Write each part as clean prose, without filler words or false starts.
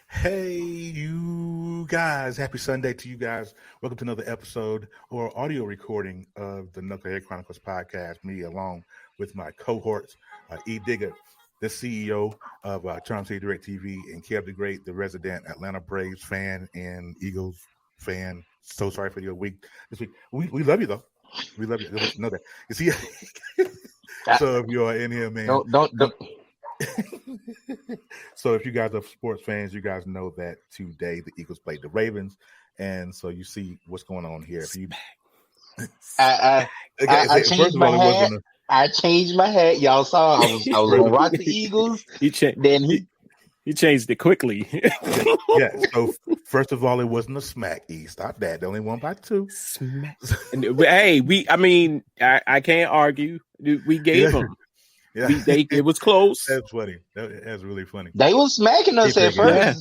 Hey, you guys. Happy Sunday to you guys. Welcome to another episode or audio recording of the Knucklehead Chronicles podcast. Me, along with my cohorts, E. Digger, the CEO of Charm City Direct TV, and Kev the Great, the resident Atlanta Braves fan and Eagles fan. So sorry for your week this week. We love you, though. We love you. I want you to know that. You see, so if you're in here, man. Don't. So if you guys are sports fans, you guys know that today the Eagles played the Ravens, and so you see what's going on here. If you, I changed my hat. I changed my hat. Y'all saw I was gonna rock the Eagles. He changed it quickly. Yeah. So first of all, it wasn't a smack. E, stop that. They only won by 2. Smack. Hey, I can't argue. We gave them. Yeah, it was close. That's funny. That's really funny. They was smacking us at first. Yeah.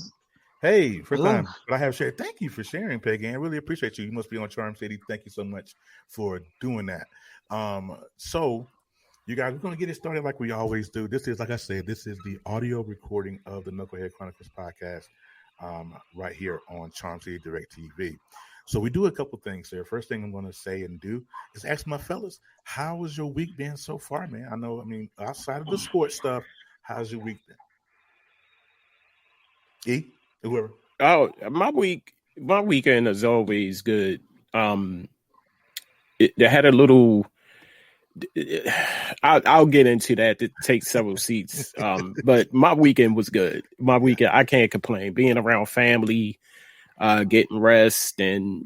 Hey, first time. But I have shared. Thank you for sharing, Peggy. I really appreciate you. You must be on Charm City. Thank you so much for doing that. So you guys, we're going to get it started like we always do. This is, like I said, this is the audio recording of the Knucklehead Chronicles podcast right here on Charm City Direct TV. So we do a couple things there. First thing I'm going to say and do is ask my fellas, how has your week been so far, man? I mean, outside of the sports stuff, how's your week been? E, whoever. Oh, my weekend is always good. It had a little. I'll get into that. It takes several seats. But my weekend was good. My weekend, I can't complain. Being around family. Getting rest and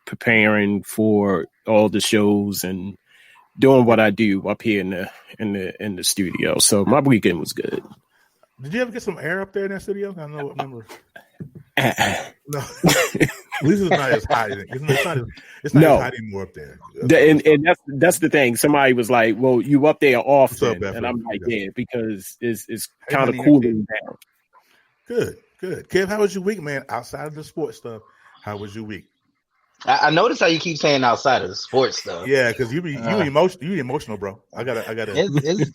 preparing for all the shows and doing what I do up here in the studio. So my weekend was good. Did you ever get some air up there in that studio? I know. Remember? No, at least it's not as hot. It's not as hot anymore up there. And that's the thing. Somebody was like, "Well, you up there often?" And I'm like, "Yeah, because it's kind of cooling down." Good. Kev, how was your week, man? Outside of the sports stuff, how was your week? I noticed how you keep saying outside of the sports stuff. Yeah, because you emotional, bro. I gotta. It's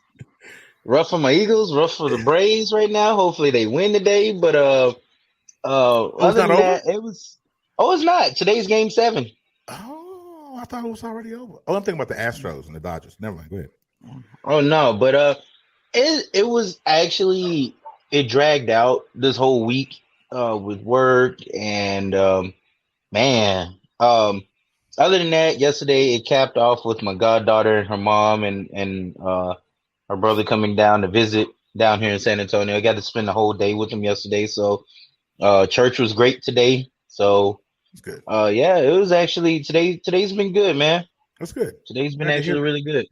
rough for my Eagles, rough for the Braves right now. Hopefully they win today. But other than that, it was. Oh, it's not. Today's game 7. Oh, I thought it was already over. Oh, I'm thinking about the Astros and the Dodgers. Never mind. Go ahead. Oh no, but it was actually. It dragged out this whole week with work and man. Other than that, yesterday it capped off with my goddaughter and her mom and her brother coming down to visit down here in San Antonio. I got to spend the whole day with them yesterday. So church was great today. So it's good. Yeah, it was actually today's been good, man. That's good. Today's been actually really good.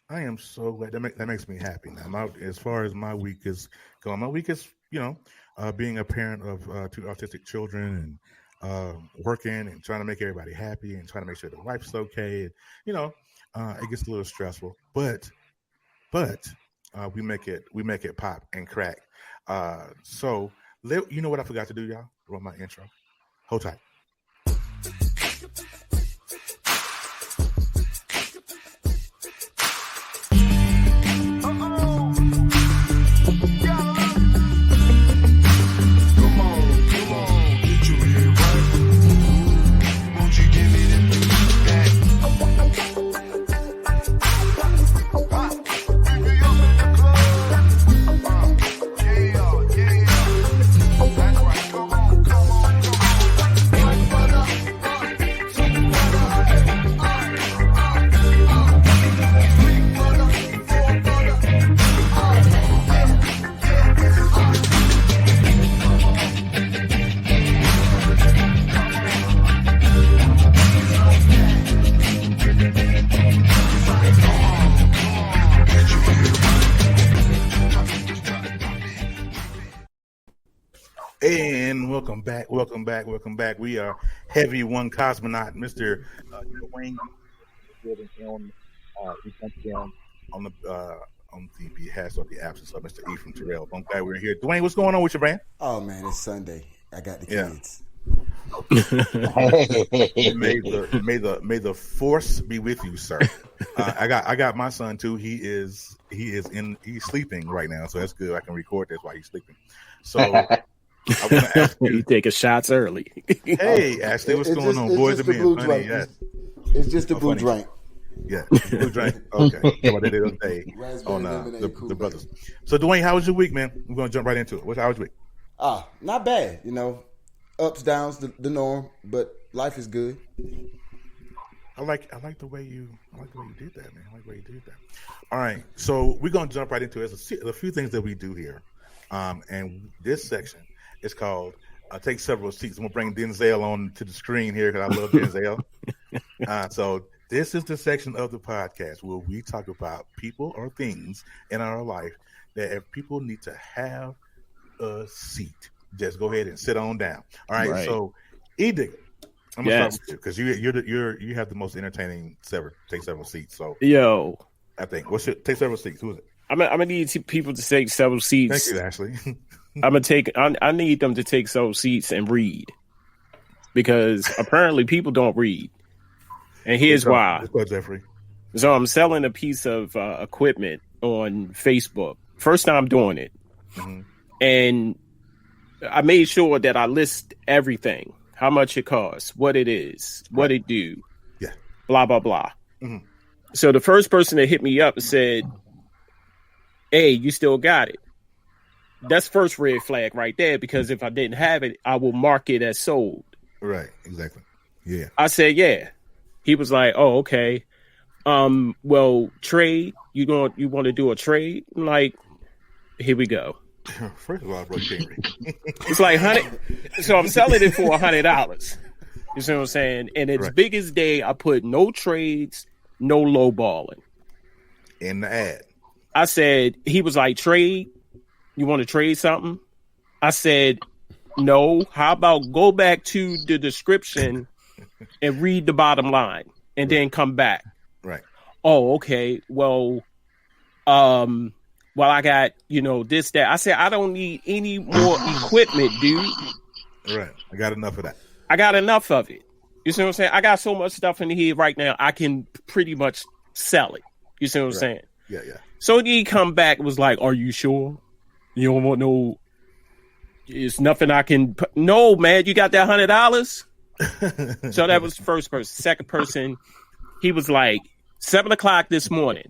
I am so glad. That makes me happy now. As far as my week is going, my week is, being a parent of 2 autistic children and working and trying to make everybody happy and trying to make sure the wife's okay. And, it gets a little stressful, but we make it pop and crack. So you know what I forgot to do, y'all? Run my intro. Hold tight. And welcome back. We are Heavy One Cosmonaut, Mr. Dwayne. On the behest of the absence of Mr. Ephraim Terrell. I'm glad we're here. Dwayne, what's going on with you, man? Oh man, it's Sunday. I got the kids. May the force be with you, sir. I got my son too. He's sleeping right now, so that's good. I can record this while he's sleeping. So I want to ask You you. taking shots early. Hey, Ashley, what's going on? Boys and men, honey, yes. It's just the blue funny. drink. Yeah, blue drink. Okay, talk about that the other day Raspberry on lemonade, the Kool-Aid. brothers. So, Dwayne, how was your week, man? We're gonna jump right into it. How was your week? Not bad. You know, ups, downs, the norm, but life is good. I like the way you did that, man. I like the way you did that. All right, so we're gonna jump right into it. There's a few things that we do here, and this section is called "Take Several Seats." I'm gonna bring Denzel on to the screen here because I love Denzel. So this is the section of the podcast where we talk about people or things in our life that if people need to have a seat, just go ahead and sit on down. All right. So, E-Digger, I'm gonna start with you because you have the most entertaining take several seats. So, I think take several seats. Who is it? I'm gonna need people to take several seats. Thank you, Ashley. I need them to take several seats and read because apparently people don't read. And here's why. Jeffrey. So I'm selling a piece of equipment on Facebook. First time doing it. Mm-hmm. And I made sure that I list everything, how much it costs, what it is, what it do, blah, blah, blah. Mm-hmm. So the first person that hit me up said, hey, you still got it. That's first red flag right there, because if I didn't have it, I will mark it as sold. Right, exactly. Yeah. I said, yeah. He was like, oh, okay. Well, trade, you want to do a trade? I'm like, here we go. First of all, bro, you can't read. It's like $100. So I'm selling it for $100. You see what I'm saying? And its biggest day, I put no trades, no low balling. In the ad. I said, he was like, trade? You want to trade something? I said, no. How about go back to the description and read the bottom line and then come back. Right. Oh, okay. Well, I got, this, that. I said, I don't need any more equipment, dude. Right. I got enough of that. I got enough of it. You see what I'm saying? I got so much stuff in here right now, I can pretty much sell it. You see what I'm saying? Yeah. So he come back and was like, are you sure? You don't want no, it's nothing I can, no, man, you got that $100? So that was the first person. Second person, he was like, 7:00 this morning.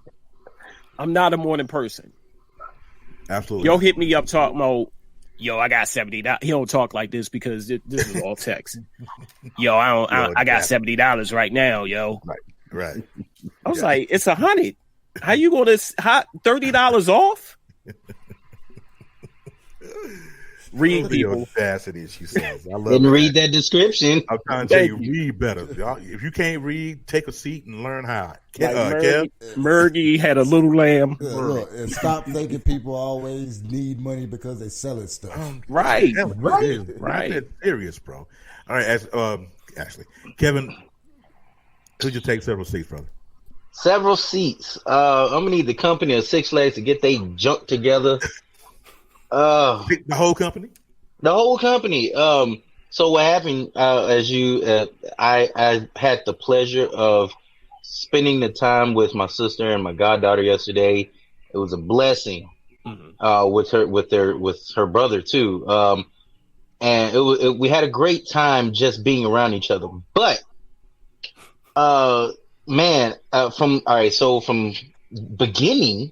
I'm not a morning person. Absolutely. Yo hit me up talking about, yo, I got $70. He don't talk like this because this is all text. Yo, I got $70 right now, yo. Right. I was like, it's $100. How you gonna $30 off? Read people. The audacity, she says. I love Didn't read that description. I'm trying to tell you, read better. Y'all, if you can't read, take a seat and learn how. Murgy had a little lamb. Look, and stop thinking people always need money because they selling stuff. Right. That's serious, bro. All right, Ashley. Kevin, could you take several seats, brother? Several seats. I'm gonna need the company of Six Flags to get they junk together. The whole company. The whole company. So what happened? I had the pleasure of spending the time with my sister and my goddaughter yesterday. It was a blessing. With her brother too. And we had a great time just being around each other. But from beginning,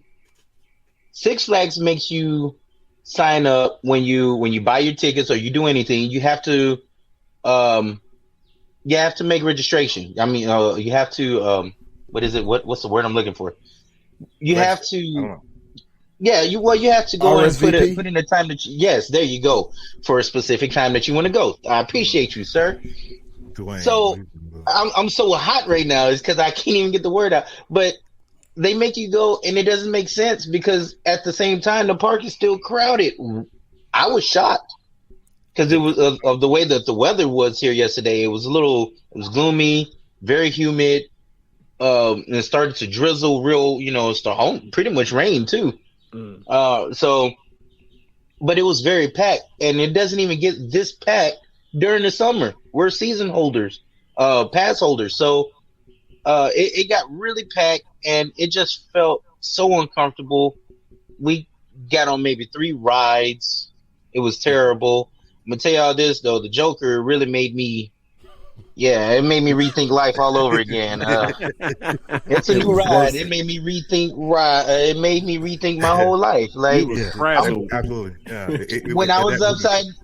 Six Flags makes you sign up when you buy your tickets or you do anything. You have to make registration. I mean, you have to what is it? What's the word I'm looking for? You have to. You have to go RSVP? and put in the time that yes, there you go, for a specific time that you want to go. I appreciate you, sir. Dwayne, so I'm so hot right now is because I can't even get the word out. But they make you go, and it doesn't make sense because at the same time the park is still crowded. I was shocked because it was of the way that the weather was here yesterday. It was gloomy, very humid, and it started to drizzle. Pretty much rain too. But it was very packed, and it doesn't even get this packed during the summer. We're season holders, pass holders, so it got really packed, and it just felt so uncomfortable. We got on maybe 3 rides. It was terrible. gonna tell y'all this though. The Joker really made me. Yeah, it made me rethink life all over again. It's a new ride. It made me rethink It made me rethink my whole life. Like, absolutely. Yeah. When I was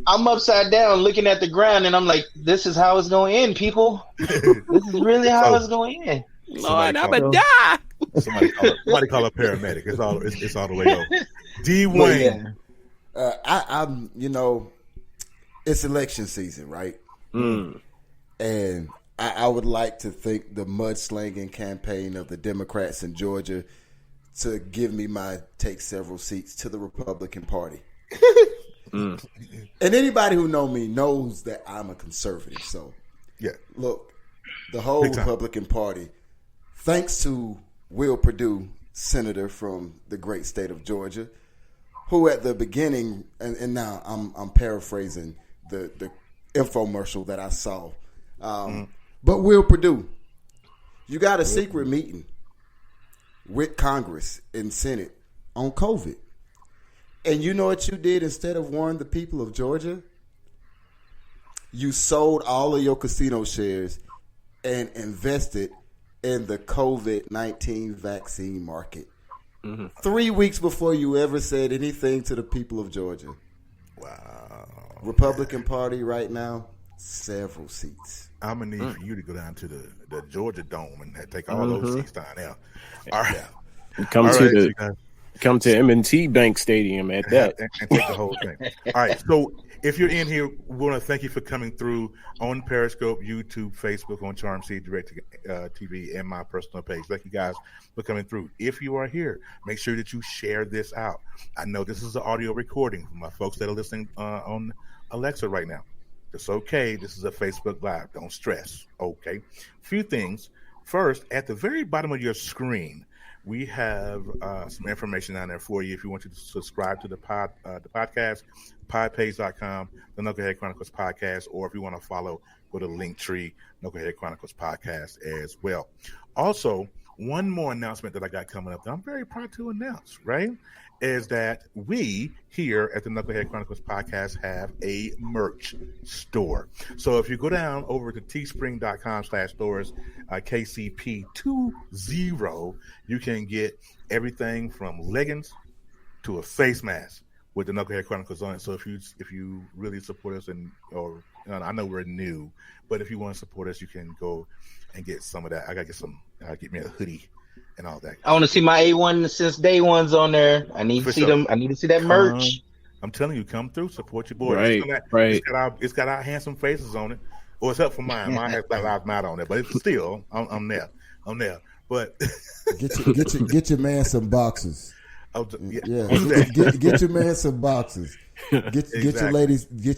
I'm upside down looking at the ground, and I'm like, "This is how it's going to end, people. This is really how it's going to end." Lord, I'm gonna die. Somebody call a paramedic. It's all the way over. D. Wayne. I'm. It's election season, right? And I would like to thank the mudslinging campaign of the Democrats in Georgia to give me my take several seats to the Republican Party. And anybody who know me knows that I'm a conservative. So, yeah, look, the whole Republican Party, thanks to Will Perdue, senator from the great state of Georgia, who at the beginning, and now I'm paraphrasing the infomercial that I saw. But Will Perdue, you got a secret meeting with Congress and Senate on COVID. And you know what you did instead of warning the people of Georgia? You sold all of your casino shares and invested in the COVID-19 vaccine market. 3 weeks before you ever said anything to the people of Georgia. Wow. Republican Party right now, several seats. I'm gonna need for you to go down to the Georgia Dome and take all those seats down there. All right, come to M&T Bank Stadium at that and take the whole thing. All right, so if you're in here, we want to thank you for coming through on Periscope, YouTube, Facebook, on Charm City Direct TV, and my personal page. Thank you guys for coming through. If you are here, make sure that you share this out. I know this is an audio recording for my folks that are listening on Alexa right now. It's okay. This is a Facebook Live. Don't stress. Okay. Few things. First, at the very bottom of your screen, we have some information down there for you. If you want to subscribe to the podcast, podpage.com, the Knucklehead Chronicles podcast, or if you want to follow, go to Linktree, Knucklehead Chronicles podcast as well. Also, one more announcement that I got coming up that I'm very proud to announce, right, is that we here at the Knucklehead Chronicles podcast have a merch store. So if you go down over to teespring.com/stores, KCP20, you can get everything from leggings to a face mask with the Knucklehead Chronicles on it. So if you really support us, I know we're new, but if you want to support us, you can go and get some of that. I gotta get me a hoodie and all that. I want to see my A1 since day one's on there. I need to see them. I need to see that merch. I'm telling you, come through, support your boy. Right. It's got our handsome faces on it, or except for mine. Mine has Black Lives Matter on it, but it's still I'm there. But get your man some boxes. Yeah. Get your man some boxes. Get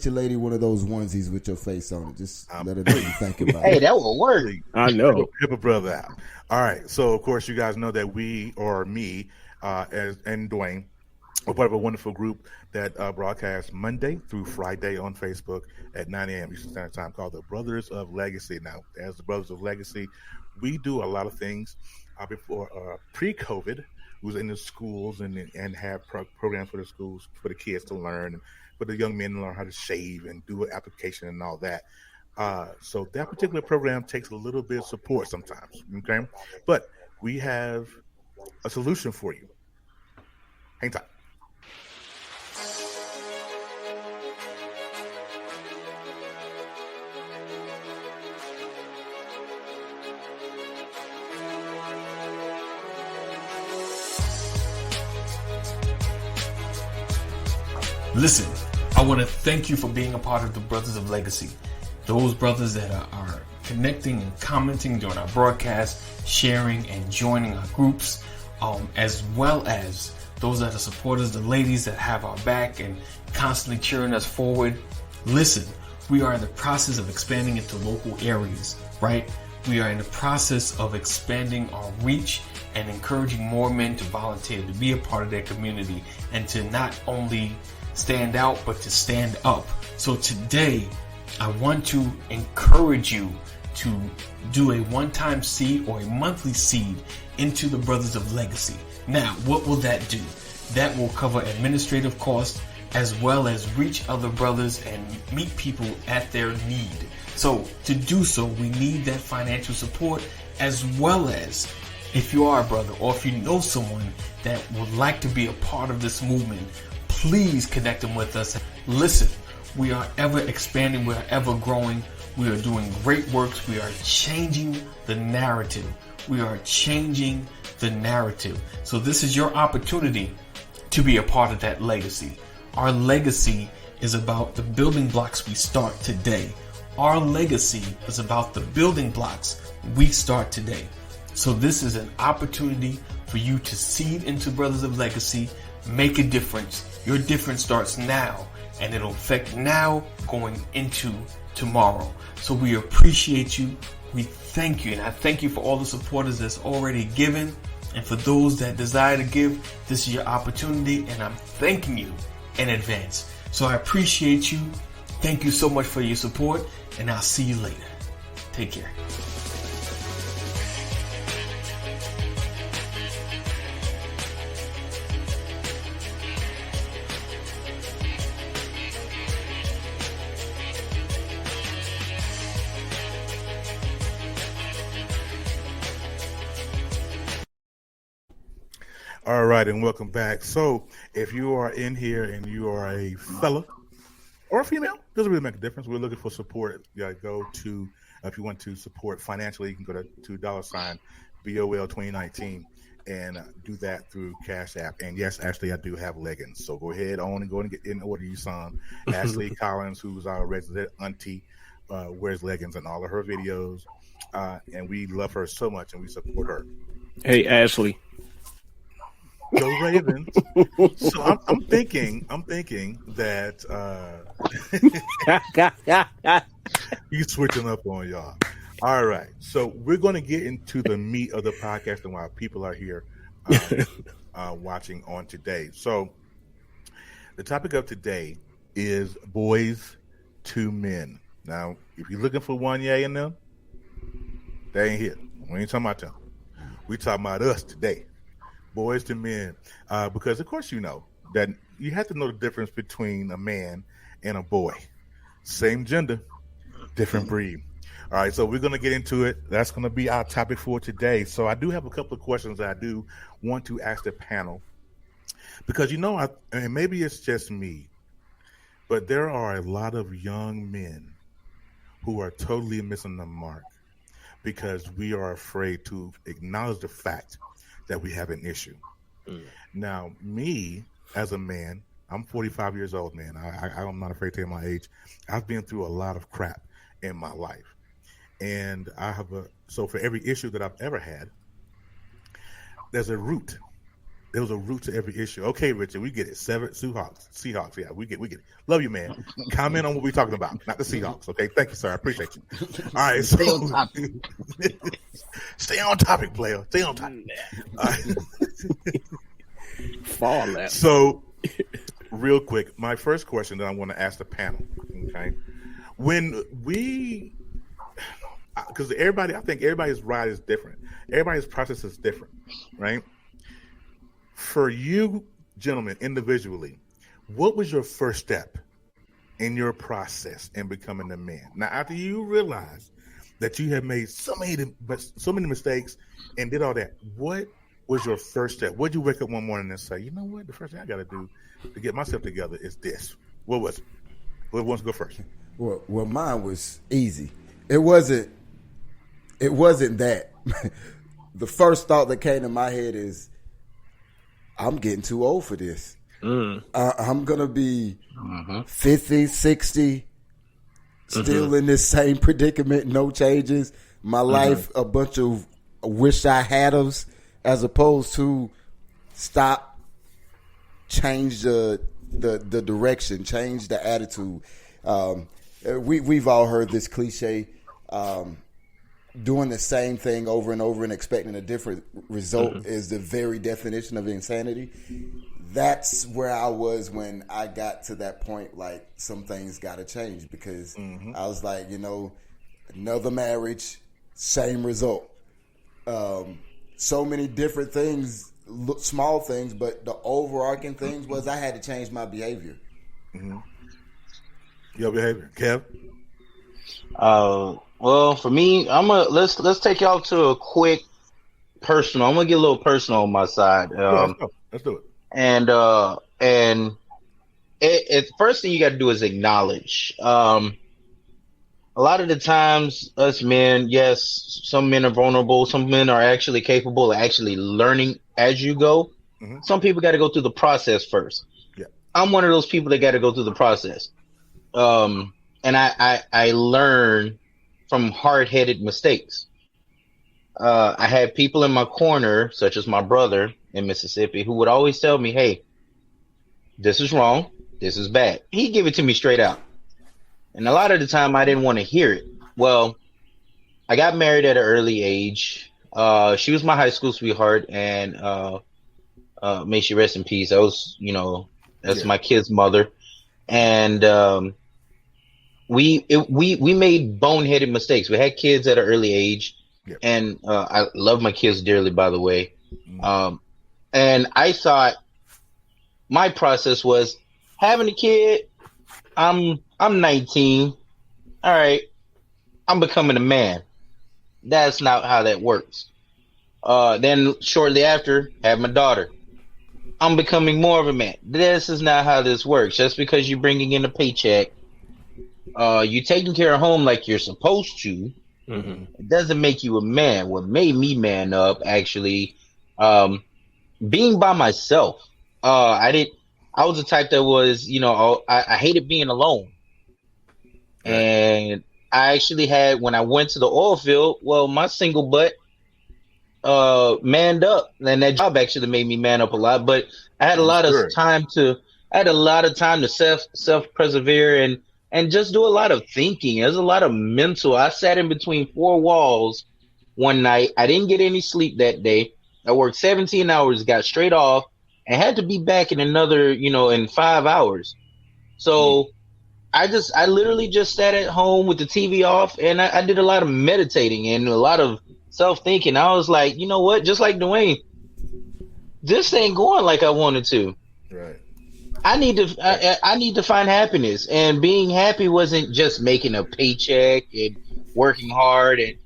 your lady one of those onesies with your face on it. Just let her know you think about it. Hey, that will work. I know. Hip a brother out. All right. So of course you guys know that we, or me, and Dwayne, are part of a wonderful group that broadcasts Monday through Friday on Facebook at 9 a.m. Eastern Standard Time called the Brothers of Legacy. Now, as the Brothers of Legacy, we do a lot of things before pre-COVID. Was in the schools and have programs for the schools for the kids to learn, and for the young men to learn how to shave and do an application and all that. So that particular program takes a little bit of support sometimes. Okay, but we have a solution for you. Hang tight. Listen, I want to thank you for being a part of the Brothers of Legacy. Those brothers that are connecting and commenting during our broadcast, sharing and joining our groups, as well as those that are supporters, the ladies that have our back and constantly cheering us forward. Listen, we are in the process of expanding into local areas, right? We are in the process of expanding our reach and encouraging more men to volunteer, to be a part of their community, and to not only stand out, but to stand up. So today, I want to encourage you to do a one-time seed or a monthly seed into the Brothers of Legacy. Now, what will that do? That will cover administrative costs, as well as reach other brothers and meet people at their need. So to do so, we need that financial support, as well as if you are a brother or if you know someone that would like to be a part of this movement, please connect them with us. Listen, we are ever expanding, we are ever growing, we are doing great works, we are changing the narrative. We are changing the narrative. So this is your opportunity to be a part of that legacy. Our legacy is about the building blocks we start today. Our legacy is about the building blocks we start today. So this is an opportunity for you to seed into Brothers of Legacy, make a difference. Your difference starts now, and it'll affect now going into tomorrow. So we appreciate you. We thank you, and I thank you for all the supporters that's already given, and for those that desire to give, this is your opportunity, and I'm thanking you in advance. So I appreciate you. Thank you so much for your support, and I'll see you later. Take care. All right, and welcome back. So if you are in here and you are a fella or a female, doesn't really make a difference. We're looking for support. Yeah, go to, if you want to support financially, you can go to $2 BOL 2019 and do that through Cash App. And yes, actually, I do have leggings. So go ahead on and go and get in order you some. Ashley Collins, who's our resident auntie, wears leggings in all of her videos. And we love her so much and we support her. Hey, Ashley. Go Ravens. So I'm thinking that he's switching up on y'all. All right. So we're going to get into the meat of the podcast and why people are here watching on today. So the topic of today is boys to men. Now, if you're looking for one yay in them, they ain't here. We ain't talking about them. We talking about us today. Boys to men, because of course you know that you have to know the difference between a man and a boy. Same gender, different breed. All right, so we're going to get into it. That's going to be our topic for today. So I do have a couple of questions that I do want to ask the panel, because and maybe it's just me, but there are a lot of young men who are totally missing the mark because we are afraid to acknowledge the fact that we have an issue. Now, me as a man, I'm 45 years old, man. I'm not afraid to tell my age. I've been through a lot of crap in my life. And so for every issue that I've ever had, there's a root. There was a root to every issue. Okay, Richard, we get it. Seahawks. Yeah, we get it. Love you, man. Comment on what we're talking about, not the Seahawks. Okay, thank you, sir. I appreciate you. All right, so stay on topic. Stay on topic, player. Stay on topic. Fall that. So, real quick, my first question that I want to ask the panel. Okay, when because I think everybody's ride is different. Everybody's process is different, right? For you, gentlemen, individually, what was your first step in your process in becoming a man? Now, after you realize that you have made so many mistakes and did all that, what was your first step? What did you wake up one morning and say, you know what, the first thing I got to do to get myself together is this? What was it? Who wants to go first? Well, mine was easy. It wasn't that. The first thought that came to my head is, I'm getting too old for this. I'm going to be 50, 60, still in this same predicament, no changes. My life, a bunch of wish I had-ems, as opposed to stop, change the direction, change the attitude. We've all heard this cliche, doing the same thing over and over and expecting a different result is the very definition of insanity. That's where I was when I got to that point, like some things got to change, because I was like, another marriage, same result. So many different things, small things, but the overarching things was I had to change my behavior. Mm-hmm. Your behavior, Kev. Well, for me, let's take y'all to a quick personal. I'm gonna get a little personal on my side. Let's go. Let's do it. And first thing you got to do is acknowledge. A lot of the times, us men, yes, some men are vulnerable. Some men are actually capable of actually learning as you go. Mm-hmm. Some people got to go through the process first. Yeah. I'm one of those people that got to go through the process. And I learn from hard-headed mistakes. I had people in my corner, such as my brother in Mississippi, who would always tell me, hey, this is wrong. This is bad. He'd give it to me straight out. And a lot of the time I didn't want to hear it. Well, I got married at an early age. She was my high school sweetheart, and may she rest in peace. That was, that's my kid's mother. And we made boneheaded mistakes. We had kids at an early age. Yep. And I love my kids dearly, by the way. Mm-hmm. And I thought my process was having a kid. I'm 19. All right. I'm becoming a man. That's not how that works. Then shortly after, have my daughter. I'm becoming more of a man. This is not how this works. Just because you're bringing in a paycheck, you're taking care of home like you're supposed to. Mm-hmm. It doesn't make you a man. What made me man up, actually, being by myself. I was the type that was, I hated being alone. Right. And I actually had, when I went to the oil field, well, my single butt manned up, and that job actually made me man up a lot. But I had a lot of time to self-persevere and just do a lot of thinking. There's a lot of mental. I sat in between four walls one night. I didn't get any sleep that day. I worked 17 hours, got straight off, and had to be back in another, in 5 hours. So I literally just sat at home with the TV off, and I did a lot of meditating and a lot of self-thinking. I was like, you know what? Just like Dwayne, this ain't going like I wanted to. Right. I need to find happiness, and being happy wasn't just making a paycheck and working hard, and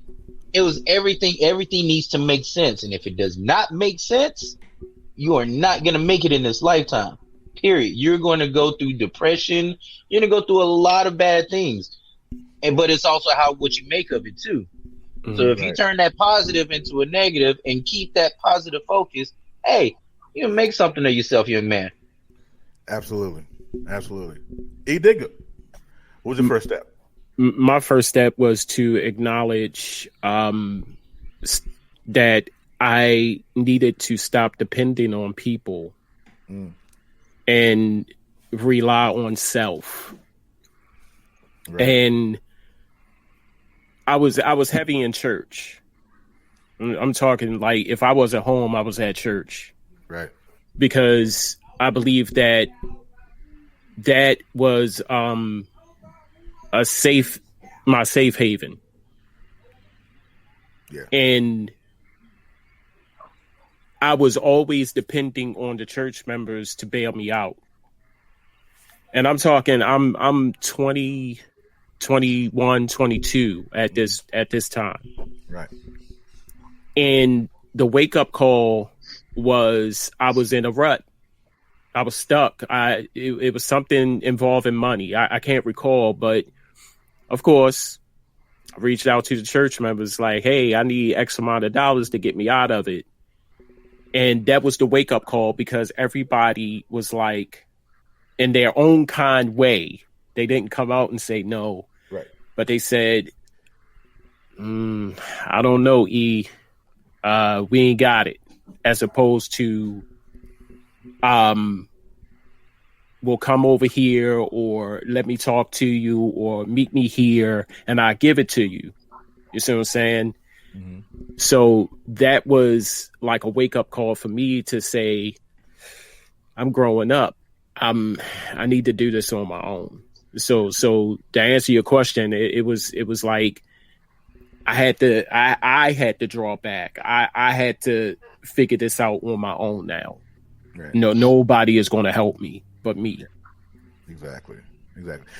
it was everything. Everything needs to make sense, and if it does not make sense, you are not going to make it in this lifetime. Period. You're going to go through depression. You're going to go through a lot of bad things, but it's also what you make of it too. Mm-hmm. So if you turn that positive into a negative and keep that positive focus, hey, you can make something of yourself, young man. Absolutely. E. Digger, what was your first step? My first step was to acknowledge that I needed to stop depending on people and rely on self. Right. And I was heavy in church. I'm talking like if I was at home, I was at church. Right. Because I believe that was my safe haven. Yeah. And I was always depending on the church members to bail me out. And I'm talking I'm 20, 21, 22 at this time. Right. And the wake up call was I was in a rut. I was stuck. It was something involving money. I can't recall, but of course, I reached out to the church members like, hey, I need X amount of dollars to get me out of it. And that was the wake up call because everybody was like, in their own kind way, they didn't come out and say no. Right. But they said, I don't know, E. We ain't got it. As opposed to, we'll come over here or let me talk to you or meet me here and I give it to you. You see what I'm saying? Mm-hmm. So that was like a wake up call for me to say, I'm growing up. I need to do this on my own. So to answer your question, it was like I had to draw back. I had to figure this out on my own now. Right. No, nobody is going to help me but me. Exactly.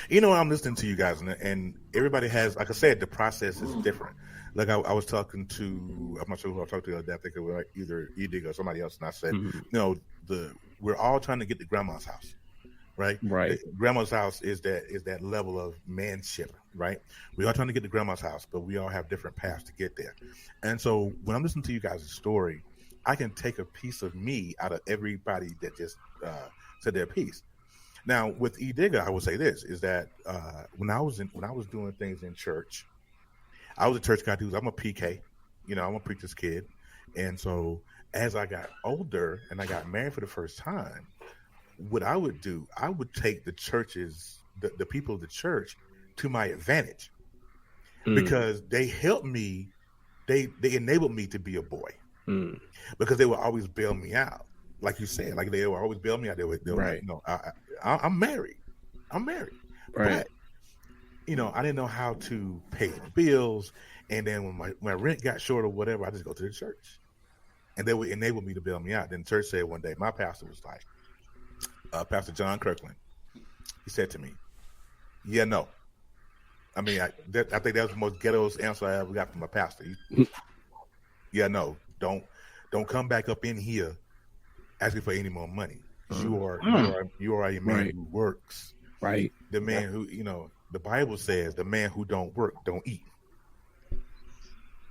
You know, I'm listening to you guys, and everybody has, like I said, the process is different. Like I was talking to, I'm not sure who I was talking to the other day. I think it was either Edig or somebody else, and I said, we're all trying to get to grandma's house, right? Right. Grandma's house is that level of manship, right? We are trying to get to grandma's house, but we all have different paths to get there. And so when I'm listening to you guys' story, I can take a piece of me out of everybody that just said their piece. Now, with E Digger, I would say this is that when I was doing things in church, I was a church guy too. I'm a PK, I'm a preacher's kid, and so as I got older and I got married for the first time, what I would do, I would take the people of the church to my advantage because they helped me, they enabled me to be a boy because they would always bail me out. Like you said, like they would always bail me out. They would right. I'm married. Right. But, I didn't know how to pay the bills. And then when my rent got short or whatever, I just go to the church. And they would enable me to bail me out. Then the church said one day, my pastor was like, Pastor John Kirkland, he said to me, yeah, no. I mean, I think that was the most ghetto answer I ever got from my pastor. Yeah, no, don't come back up in here asking for any more money. You are a man who works. Right. The man who, the Bible says the man who don't work don't eat.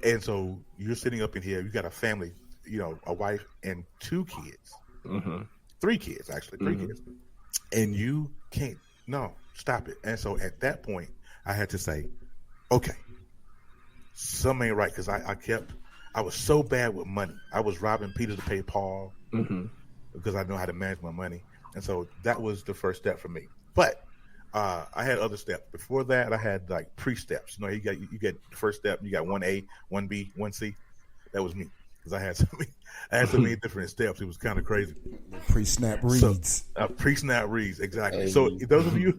And so you're sitting up in here, you got a family, a wife and 2 kids. 3 kids, actually, 3 kids. And you can't, no, stop it. And so at that point, I had to say, okay, something ain't right. Because I was so bad with money. I was robbing Peter to pay Paul. Because I know how to manage my money. And so that was the first step for me. But I had other steps. Before that, I had like pre-steps. You get the first step, you got 1A, 1B, 1C. That was me. Because I had so many different steps. It was kind of crazy. Pre-snap reads. So, pre-snap reads, exactly. So those of you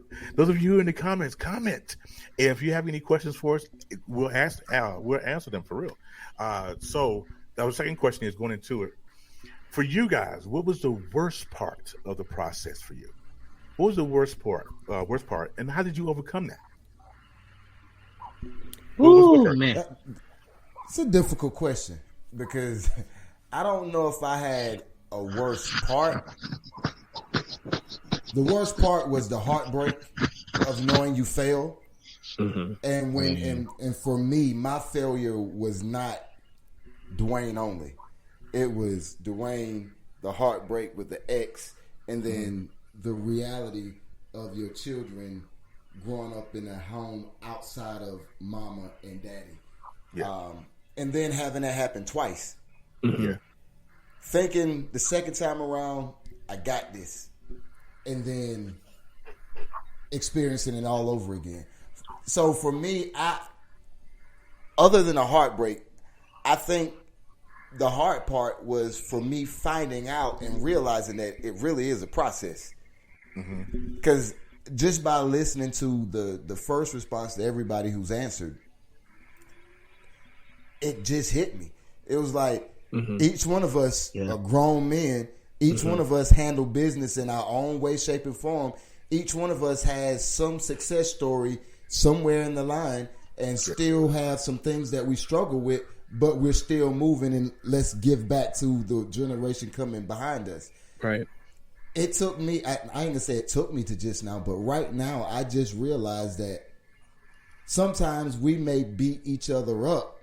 in the comments, comment. If you have any questions for us, we'll answer them for real. So our second question is going into it. For you guys, what was the worst part of the process for you? What was the worst part, and how did you overcome that? Ooh, man. It's a difficult question because I don't know if I had a worst part. The worst part was the heartbreak of knowing you failed. And when and for me, my failure was not Dwayne only. It was Dwayne, the heartbreak with the ex, and then the reality of your children growing up in a home outside of mama and daddy. Yeah. And then having that happen twice. Yeah. Thinking the second time around, I got this. And then experiencing it all over again. So for me, other than a heartbreak, I think the hard part was for me finding out and realizing that it really is a process. Because just by listening to the first response to everybody who's answered, it just hit me. It was like each one of us are grown men. Each one of us handle business in our own way, shape, and form. Each one of us has some success story somewhere in the line and still have some things that we struggle with, but we're still moving, and let's give back to the generation coming behind us. Right. It took me, I ain't gonna say it took me to just now, but right now I just realized that sometimes we may beat each other up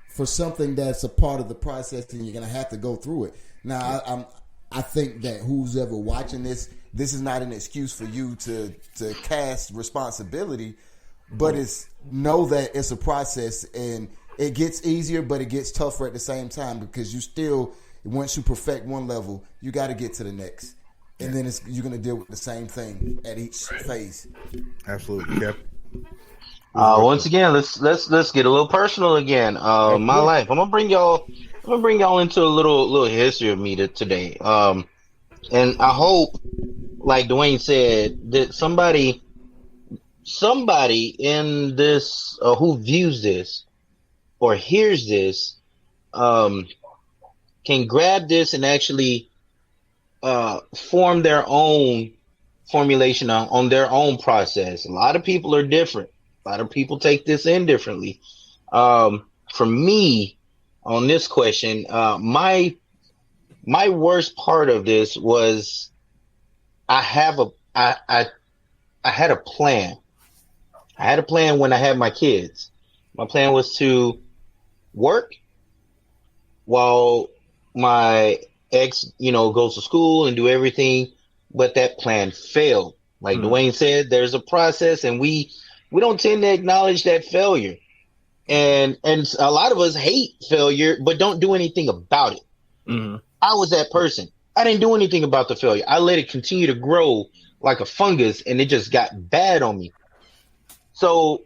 for something that's a part of the process, and you're gonna have to go through it. Now, I think that who's ever watching this is not an excuse for you to cast responsibility, but it's know that it's a process, and it gets easier, but it gets tougher at the same time, because you still, once you perfect one level, you got to get to the next, and then you're going to deal with the same thing at each phase. Absolutely. Yep. Once again, let's get a little personal again. My life. I'm gonna bring y'all into a little history of me today. And I hope, like Dwayne said, that somebody in this who views this or hears this can grab this and actually form their own formulation on their own process. A lot of people are different. A lot of people take this in differently. For me, on this question, my worst part of this was I had a plan. I had a plan when I had my kids. My plan was to work while my ex, goes to school and do everything, but that plan failed. Like Dwayne said, there's a process, and we don't tend to acknowledge that failure. And a lot of us hate failure, but don't do anything about it. Mm-hmm. I was that person. I didn't do anything about the failure. I let it continue to grow like a fungus, and it just got bad on me. So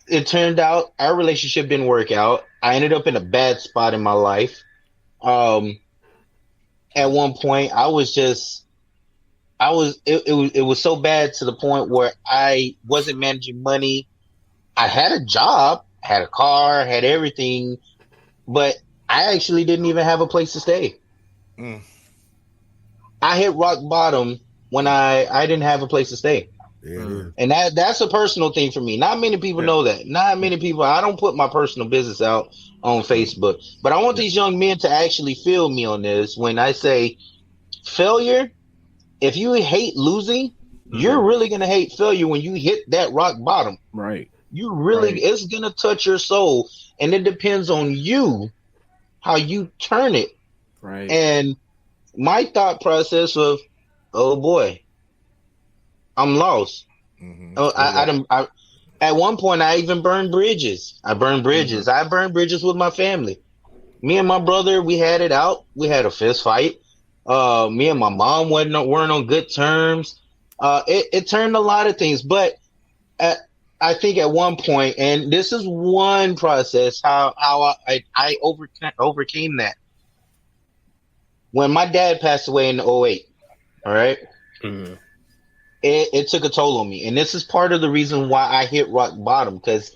it turned out our relationship didn't work out. I ended up in a bad spot in my life. At one point, it was so bad to the point where I wasn't managing money. I had a job, had a car, had everything, but I actually didn't even have a place to stay. I hit rock bottom when I didn't have a place to stay. Yeah. And that's a personal thing for me. Not many people know that. Not many people. I don't put my personal business out on Facebook, but I want these young men to actually feel me on this. When I say failure, if you hate losing, you're really going to hate failure when you hit that rock bottom. Right. You really, it's going to touch your soul, and it depends on you, how you turn it. Right. And my thought process of, oh boy, I'm lost. Mm-hmm. I at one point, I even burned bridges. I burned bridges. Mm-hmm. I burned bridges with my family. Me and my brother, we had it out. We had a fist fight. Me and my mom weren't on good terms. It turned a lot of things. But I think at one point, and this is one process, how I overcame that. When my dad passed away in 2008, all right? Mm-hmm. It took a toll on me. And this is part of the reason why I hit rock bottom, because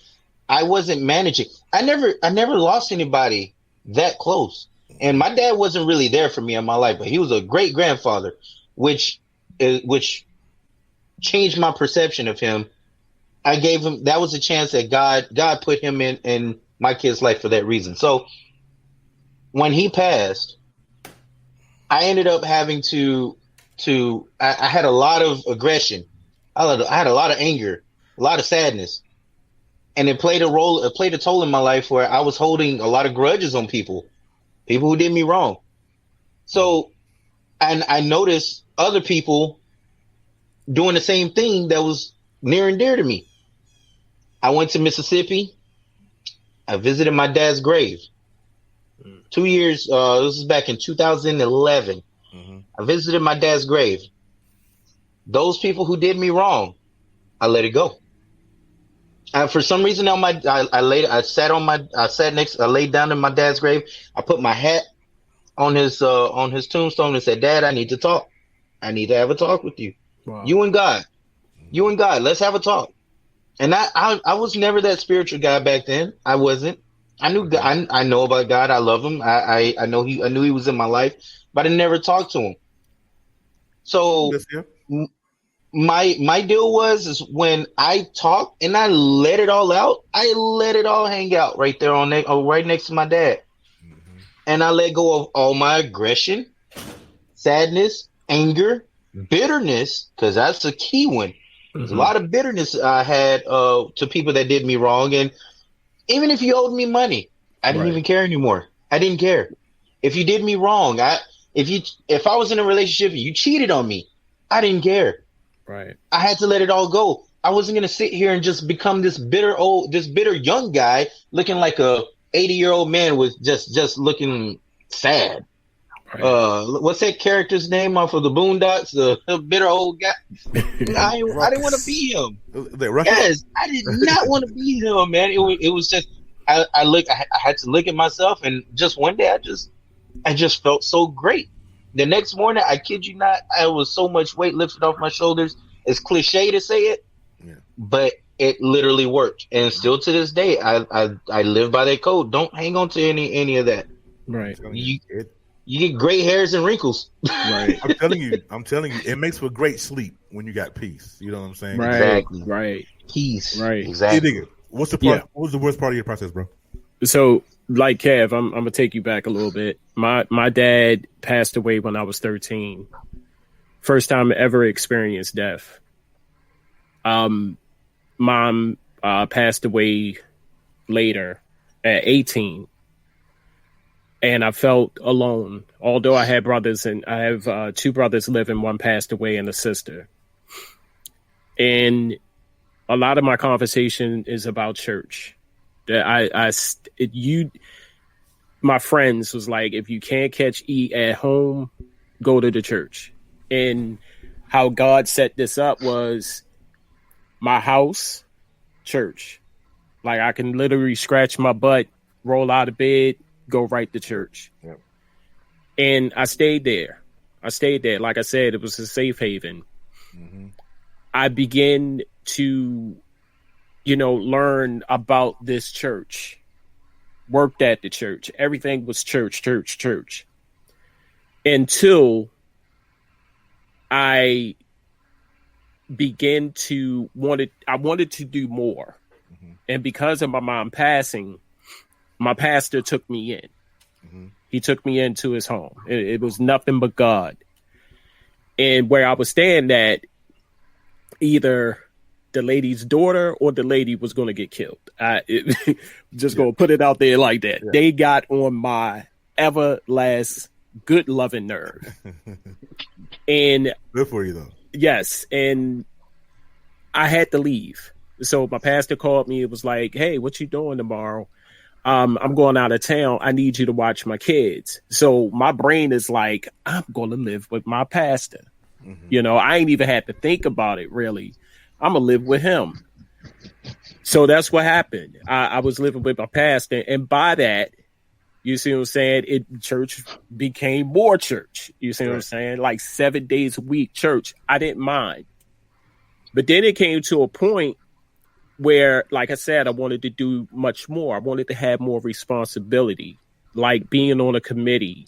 I wasn't managing. I never lost anybody that close. And my dad wasn't really there for me in my life, but he was a great grandfather, which changed my perception of him. I gave him, that was a chance that God put him in my kid's life for that reason. So when he passed, I ended up having I had a lot of aggression. I had a lot of anger, a lot of sadness. And it played a toll in my life where I was holding a lot of grudges on people who did me wrong. So, and I noticed other people doing the same thing that was near and dear to me. I went to Mississippi. I visited my dad's grave. 2 years, this was back in 2011. Mm-hmm. I visited my dad's grave. Those people who did me wrong, I let it go. And for some reason, I laid down in my dad's grave. I put my hat on his tombstone and said, "Dad, I need to talk. I need to have a talk with you. Wow. You and God, let's have a talk." And I was never that spiritual guy back then. I wasn't. I knew God. I know about God. I love him. I knew he was in my life, but I never talked to him. So my deal is when I talk and I let it all out, I let it all hang out right there right next to my dad. Mm-hmm. And I let go of all my aggression, sadness, anger, bitterness, because that's a key one. There's a lot of bitterness I had to people that did me wrong. And even if you owed me money, I didn't even care anymore. I didn't care. If you did me wrong, if I was in a relationship and you cheated on me, I didn't care. Right. I had to let it all go. I wasn't going to sit here and just become this bitter young guy looking like a 80-year-old man with just looking sad. Right. What's that character's name off of the Boondocks? The bitter old guy. I didn't want to be him. Yes, I did not want to be him, man. It was just I had to look at myself, and just one day I just felt so great. The next morning, I kid you not, I was so much weight lifted off my shoulders. It's cliche to say it, but it literally worked. And still to this day, I live by that code. Don't hang on to any of that. Right. You get gray hairs and wrinkles. Right. I'm telling you, it makes for great sleep when you got peace. You know what I'm saying? Right. Exactly. Right. Peace. Right. Exactly. Hey, nigga, what's the part? What was the worst part of your process, bro? So, like Kev, I'm gonna take you back a little bit. My dad passed away when I was 13. First time I ever experienced death. Mom passed away later at 18. And I felt alone, although I had brothers, and I have 2 brothers living, one passed away, and a sister. And a lot of my conversation is about church. That my friends was like, if you can't catch E at home, go to the church. And how God set this up was my house, church. Like I can literally scratch my butt, roll out of bed, go right to church. Yep. And I stayed there. Like I said, it was a safe haven. Mm-hmm. I began to, learn about this church, worked at the church. Everything was church. Until I began to wanted to do more. Mm-hmm. And because of my mom passing, my pastor took me in. Mm-hmm. He took me into his home. It was nothing but God. And where I was staying at, either the lady's daughter or the lady was going to get killed. Just going to put it out there like that. Yeah. They got on my everlast good loving nerve. And good for you though. Yes. And I had to leave. So my pastor called me. It was like, hey, what you doing tomorrow? I'm going out of town. I need you to watch my kids. So my brain is like, I'm going to live with my pastor. Mm-hmm. I ain't even had to think about it, really. I'm going to live with him. So that's what happened. I was living with my pastor. And by that, you see what I'm saying? Church became more church. You see what I'm saying? Like 7 days a week church. I didn't mind. But then it came to a point where, like I said, I wanted to do much more. I wanted to have more responsibility, like being on a committee,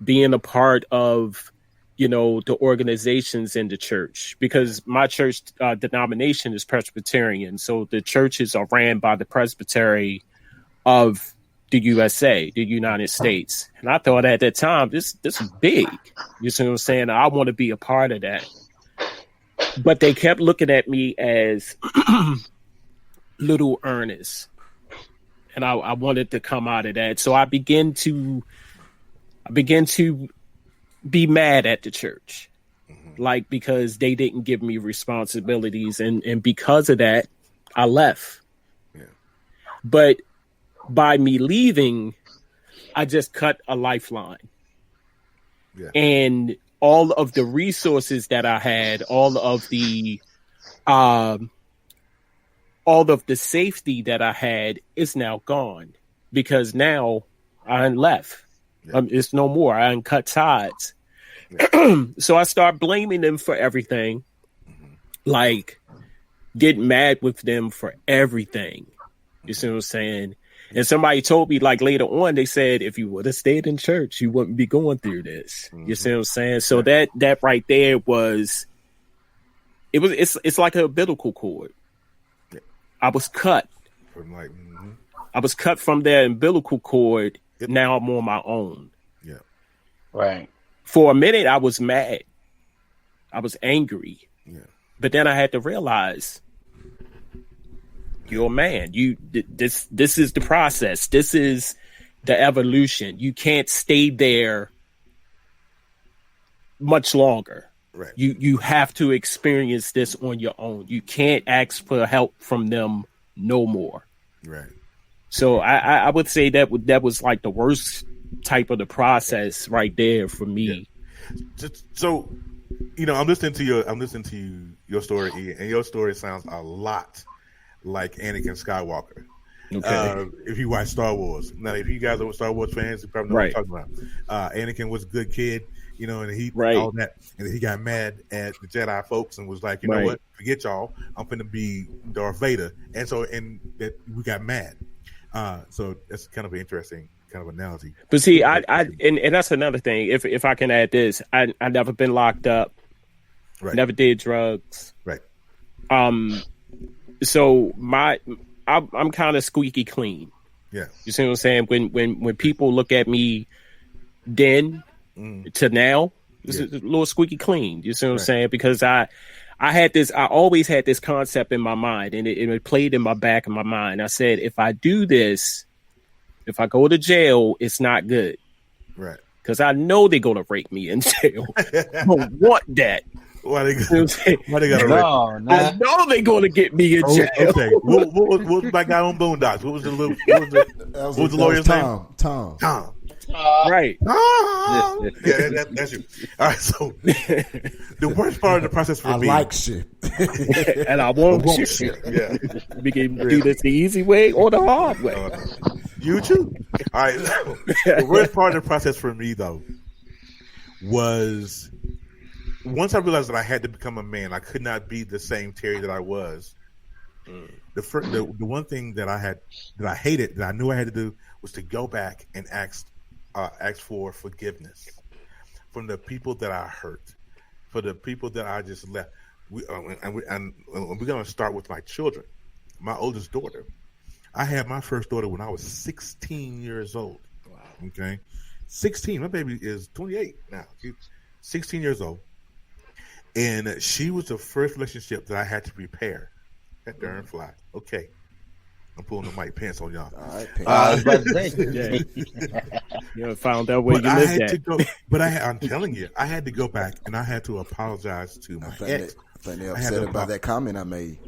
being a part of, the organizations in the church, because my church denomination is Presbyterian. So the churches are ran by the Presbytery of the USA, the United States. And I thought at that time, this is big. You see what I'm saying? I want to be a part of that. But they kept looking at me as little Ernest, and I wanted to come out of that. So I began to be mad at the church, like because they didn't give me responsibilities, and because of that, I left. Yeah. But by me leaving, I just cut a lifeline, and all of the resources that I had, all of the safety that I had is now gone, because now I left. Yeah. It's no more. I cut ties. Yeah. So I start blaming them for everything, like getting mad with them for everything. You see what I'm saying? And somebody told me, like later on, they said, if you would have stayed in church, you wouldn't be going through this. Mm-hmm. You see what I'm saying? So that right there it's like a umbilical cord. I was cut. I was cut from that umbilical cord. Now I'm on my own. Yeah. Right. For a minute, I was mad. I was angry. Yeah. But then I had to realize, you're a man. This is the process. This is the evolution. You can't stay there much longer. Right. You have to experience this on your own. You can't ask for help from them no more. Right. So I would say that was like the worst type of the process right there for me. Yeah. So, I'm listening to your story, and your story sounds a lot like Anakin Skywalker. Okay. If you watch Star Wars, now if you guys are Star Wars fans, you probably know what I'm talking about. Anakin was a good kid, and he all that, and he got mad at the Jedi folks and was like, you know what, forget y'all, I'm finna be Darth Vader, and that we got mad. So that's kind of an interesting kind of analogy. But see, and that's another thing. If I can add this, I never been locked up. Right. Never did drugs. Right. So I'm kind of squeaky clean. Yeah. You see what I'm saying? When people look at me then to now, it's a little squeaky clean. You see what I'm saying? Because I always had this concept in my mind, and it played in my back of my mind. I said, if I do this, if I go to jail, it's not good. Right. Because I know they're going to rape me in jail. I don't want that. Why they got to rape? I know they're going to get me in jail. Okay. What was my guy on Boondocks? What was the lawyer's name? Tom. Right. Yeah, that's you. All right. So the worst part of the process for me, I like shit, and I won't shit. Yeah, we can do this the easy way or the hard way. You too. All right. The worst part of the process for me, though, was once I realized that I had to become a man. I could not be the same Terry that I was. The one thing that I hated, that I knew I had to do, was to go back and ask for forgiveness from the people that I hurt, for the people that I just left. We're going to start with my children. My oldest daughter. I had my first daughter when I was 16 years old. Wow. Okay. 16. My baby is 28 now. She's 16 years old. And she was the first relationship that I had to repair. That darn fly. Okay. I'm pulling the mic pants on y'all. All right, You found out where you lived at. But I'm telling you, I had to go back and I had to apologize to my ex. I think they're upset about that comment I made.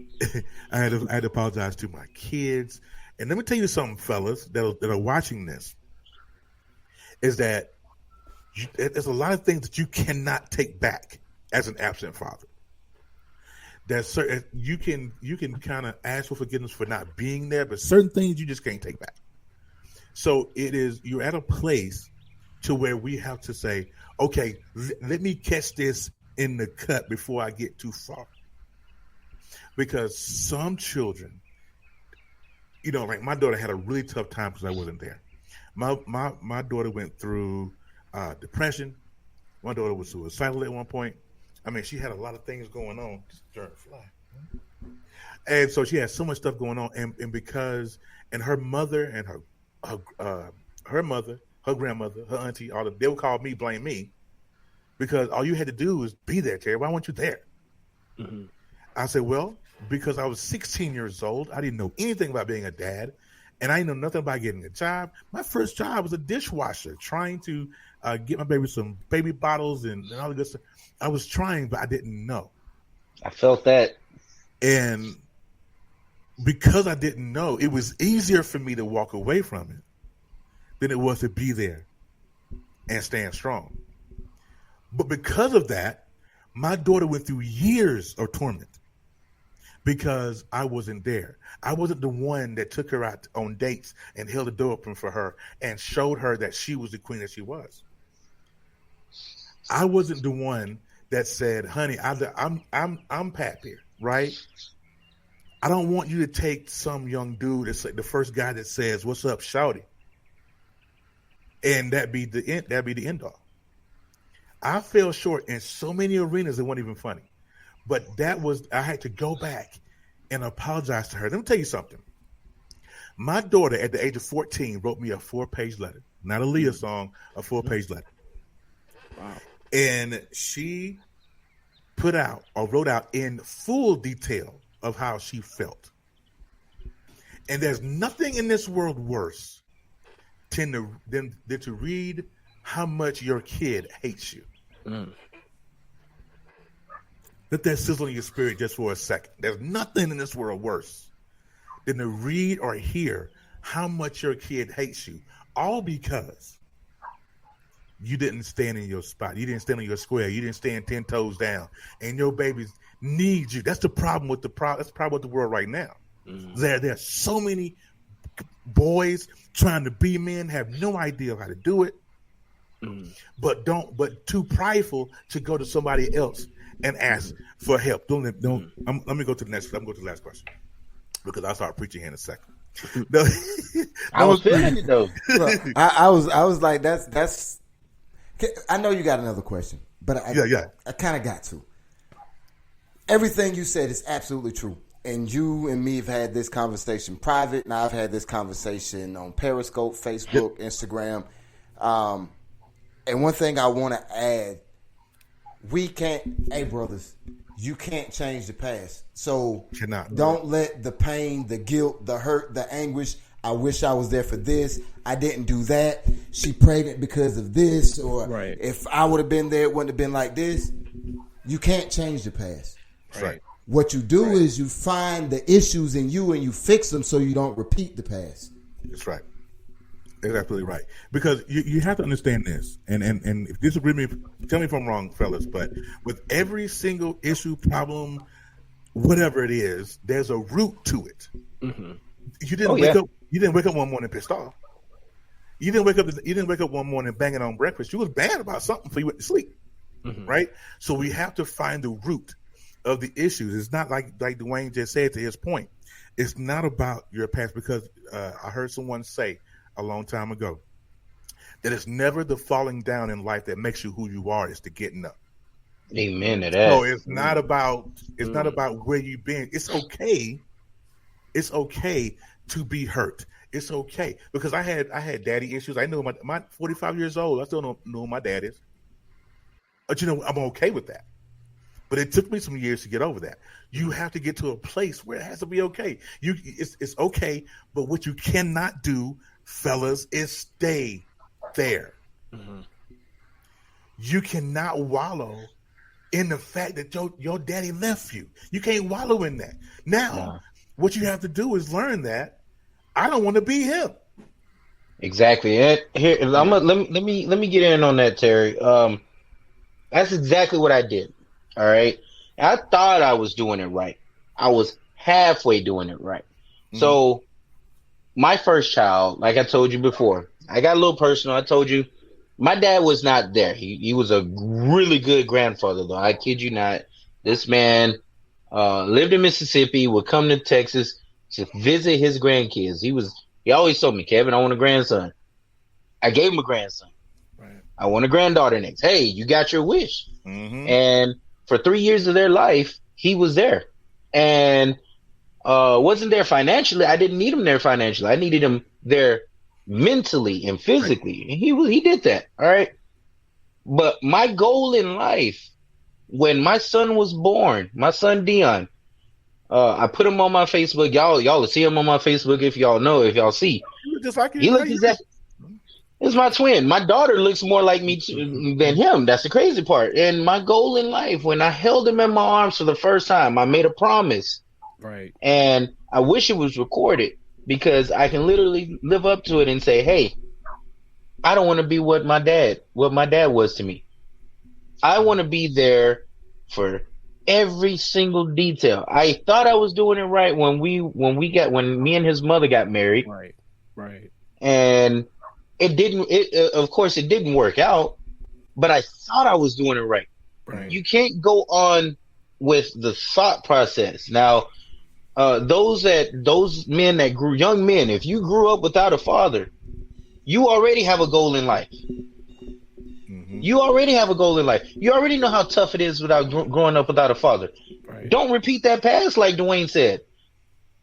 I had to apologize to my kids. And let me tell you something, fellas, that are watching this, is that there's a lot of things that you cannot take back as an absent father. There's certain you can kind of ask for forgiveness for not being there, but certain things you just can't take back. So you're at a place to where we have to say, okay, let me catch this in the cut before I get too far. Because some children, like my daughter had a really tough time because I wasn't there. My daughter went through depression. My daughter was suicidal at one point. I mean, she had a lot of things going on. And so she had so much stuff going on. And because, and her mother and her mother, her grandmother, her auntie, they would call me, blame me, because all you had to do was be there, Terry. Why weren't you there? Mm-hmm. I said, well, because I was 16 years old. I didn't know anything about being a dad. And I didn't know nothing about getting a job. My first job was a dishwasher, trying to get my baby some baby bottles and all the good stuff. I was trying, but I didn't know. I felt that. And because I didn't know, it was easier for me to walk away from it than it was to be there and stand strong. But because of that, my daughter went through years of torment because I wasn't there. I wasn't the one that took her out on dates and held the door open for her and showed her that she was the queen that she was. I wasn't the one that said, honey, I'm Pat here, right? I don't want you to take some young dude that's like the first guy that says, what's up, shawty? And that'd be the end all. I fell short in so many arenas that weren't even funny. But I had to go back and apologize to her. Let me tell you something. My daughter at the age of 14 wrote me a 4-page letter. Not a Leah song, a 4-page letter. Wow. And she wrote out in full detail of how she felt. And there's nothing in this world worse than to read how much your kid hates you. Mm. Let that sizzle in your spirit just for a second. There's nothing in this world worse than to read or hear how much your kid hates you, all because you didn't stand in your spot. You didn't stand in your square. You didn't stand 10 toes down. And your babies need you. That's the problem with that's the problem with the world right now. Mm-hmm. There are so many boys trying to be men, have no idea how to do it, but too prideful to go to somebody else and ask for help. Let me go to the next. I'm going to go to the last question because I'll start preaching here in a second. No, I was feeling it though. Look, I was like, that's. I know you got another question, but I kind of got to. Everything you said is absolutely true. And you and me have had this conversation private, and I've had this conversation on Periscope, Facebook, Instagram. And one thing I want to add, hey brothers, you can't change the past. So don't let the pain, the guilt, the hurt, the anguish, I wish I was there for this, I didn't do that, she pregnant because of this, or if I would have been there, it wouldn't have been like this. You can't change the past. Right. What you do is you find the issues in you and you fix them so you don't repeat the past. That's right. That's absolutely right. Because you have to understand this, and if disagree with me, tell me if I'm wrong, fellas, but with every single issue, problem, whatever it is, there's a root to it. Mm-hmm. You didn't wake up one morning pissed off. You didn't wake up one morning banging on breakfast. You was bad about something before you went to sleep. Mm-hmm. Right? So we have to find the root of the issues. It's not like Dwayne just said to his point. It's not about your past, because I heard someone say a long time ago that it's never the falling down in life that makes you who you are. It's the getting up. Amen to that. So it's not about where you've been. It's okay. It's okay to be hurt. It's okay, because I had daddy issues. I know my 45 years old. I still know who my dad is. But I'm okay with that. But it took me some years to get over that. You have to get to a place where it has to be okay. It's okay, but what you cannot do, fellas, is stay there. Mm-hmm. You cannot wallow in the fact that your daddy left you. You can't wallow in that. Now, what you have to do is learn that I don't want to be him. Exactly. And here, let me get in on that, Terry. That's exactly what I did. All right. I thought I was doing it right. I was halfway doing it right. Mm-hmm. So my first child, like I told you before, I got a little personal. I told you my dad was not there. He was a really good grandfather, though. I kid you not. This man lived in Mississippi, would come to Texas to visit his grandkids. He always told me, Kevin, I want a grandson. I gave him a grandson. Right. I want a granddaughter next. Hey, you got your wish. Mm-hmm. And for 3 years of their life, he was there. And wasn't there financially. I didn't need him there financially. I needed him there mentally and physically. Right. And he did that. All right. But my goal in life, when my son was born, my son Dion, I put him on my Facebook. Y'all will see him on my Facebook if y'all see. Just like he looks exactly. It's my twin. My daughter looks more like me than him. That's the crazy part. And my goal in life, when I held him in my arms for the first time, I made a promise. Right. And I wish it was recorded, because I can literally live up to it and say, hey, I don't want to be what my dad was to me. I want to be there for every single detail. I thought I was doing it right when me and his mother got married. Right. Right. And of course it didn't work out, but I thought I was doing it right. Right. You can't go on with the thought process. Now, those men that young men, if you grew up without a father, you already have a goal in life. Mm-hmm. You already have a goal in life. You already know how tough it is without growing up without a father. Right. Don't repeat that past, like Dwayne said.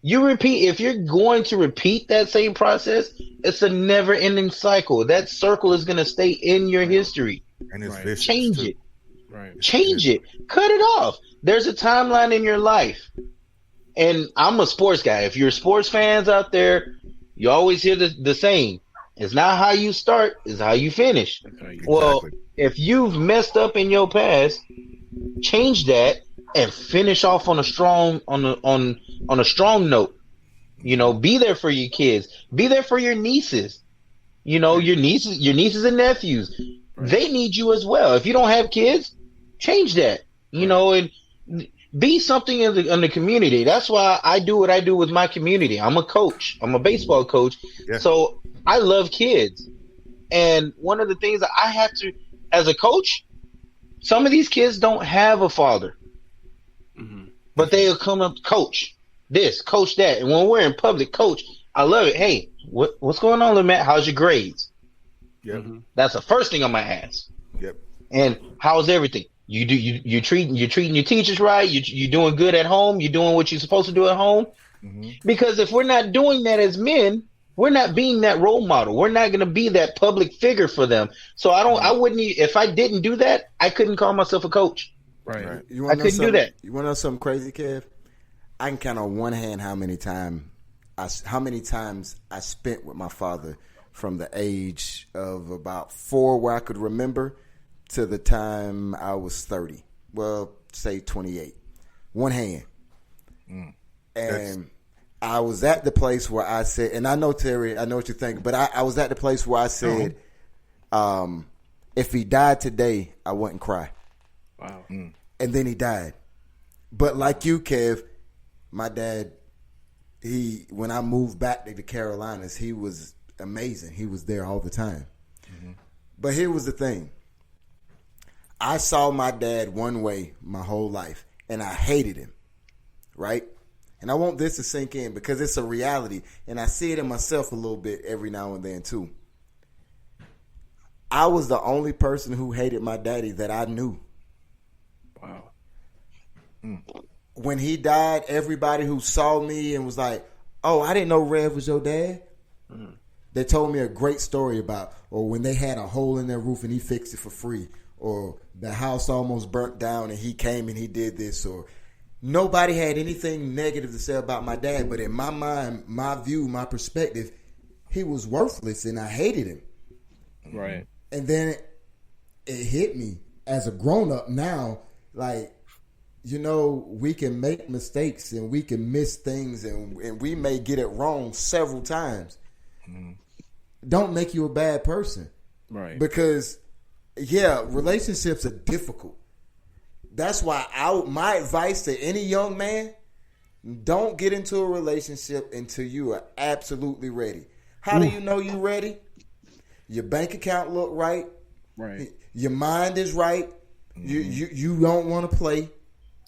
If you're going to repeat that same process, it's a never-ending cycle. That circle is going to stay in your history. And it's vicious. Change it. Right. Change it. Cut it off. There's a timeline in your life. And I'm a sports guy. If you're sports fans out there, you always hear the saying, it's not how you start, it's how you finish. Exactly. Well, if you've messed up in your past, change that and finish off on a strong note. Be there for your kids. Be there for your nieces. Your nieces and nephews. Right. They need you as well. If you don't have kids, change that. And be something in the community. That's why I do what I do with my community. I'm a coach. I'm a baseball coach. Yeah. So I love kids. And one of the things that I have to, as a coach, some of these kids don't have a father. Mm-hmm. But they'll come up, coach this, coach that. And when we're in public, coach, I love it. Hey, what's going on, little Matt? How's your grades? Yep. Mm-hmm. That's the first thing on my ask. Yep. And how's everything? You treating your teachers right? You doing good at home? You doing what you're supposed to do at home? Mm-hmm. Because if we're not doing that as men, we're not being that role model. We're not going to be that public figure for them. So I wouldn't. If I didn't do that, I couldn't call myself a coach. Right. I couldn't do that. You want to know something crazy, Kev? I can count on one hand how many times I spent with my father from the age of about 4, where I could remember, to the time I was 30. Well, say 28. One hand. And I was at the place where I said, and I know, Terry, I know what you think, but I was at the place where I said, if he died today, I wouldn't cry. Wow. And then he died. But like you, Kev, my dad, when I moved back to the Carolinas, he was amazing. He was there all the time. Mm-hmm. But here was the thing. I saw my dad one way my whole life, and I hated him, right? And I want this to sink in because it's a reality, and I see it in myself a little bit every now and then too. I was the only person who hated my daddy that I knew. Wow. When he died, everybody who saw me and was like, oh, I didn't know Rev was your dad. They told me a great story about, or when they had a hole in their roof and he fixed it for free, or the house almost burnt down and he came and he did this, or nobody had anything negative to say about my dad. But in my mind, my view, my perspective, he was worthless and I hated him. Right. And then it hit me as a grown-up now, like, you know, we can make mistakes and we can miss things and we may get it wrong several times. Don't make you a bad person. Right. Because, yeah, relationships are difficult. That's why my advice to any young man, don't get into a relationship until you are absolutely ready. How do you know you're ready? Your bank account look right. Right. Your mind is right. You don't want to play.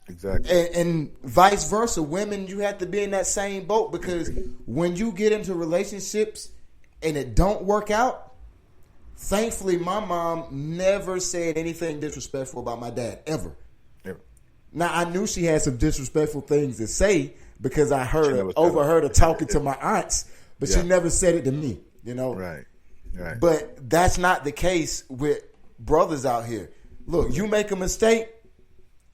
Exactly. And vice versa. Women, you have to be in that same boat, because when you get into relationships and it don't work out, thankfully my mom never said anything disrespectful about my dad, ever. Now, I knew she had some disrespectful things to say because I overheard her talking to my aunts, but she never said it to me, you know? Right. But that's not the case with brothers out here. Look, you make a mistake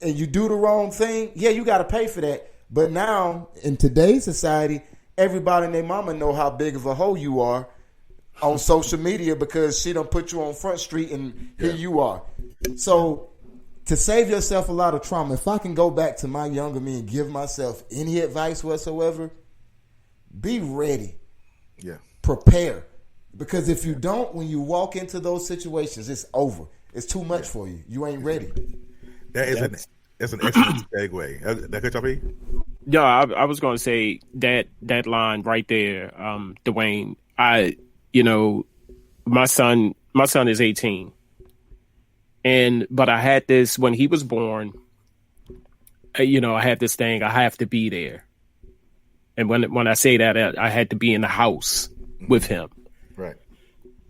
and you do the wrong thing, yeah, you got to pay for that. But now, in today's society, everybody and their mama know how big of a hoe you are on social media because she done put you on Front Street and here you are. So, to save yourself a lot of trauma, if I can go back to my younger me and give myself any advice whatsoever, be ready. Yeah. Prepare. Because if you don't, when you walk into those situations, it's over. It's too much for you. You ain't ready. That's an excellent segue. That good, Choppy? Yeah, I was going to say that line right there, Dwayne. My son is 18. But I had this when he was born. I had this thing. I have to be there, and when I say that, I had to be in the house with him. Right.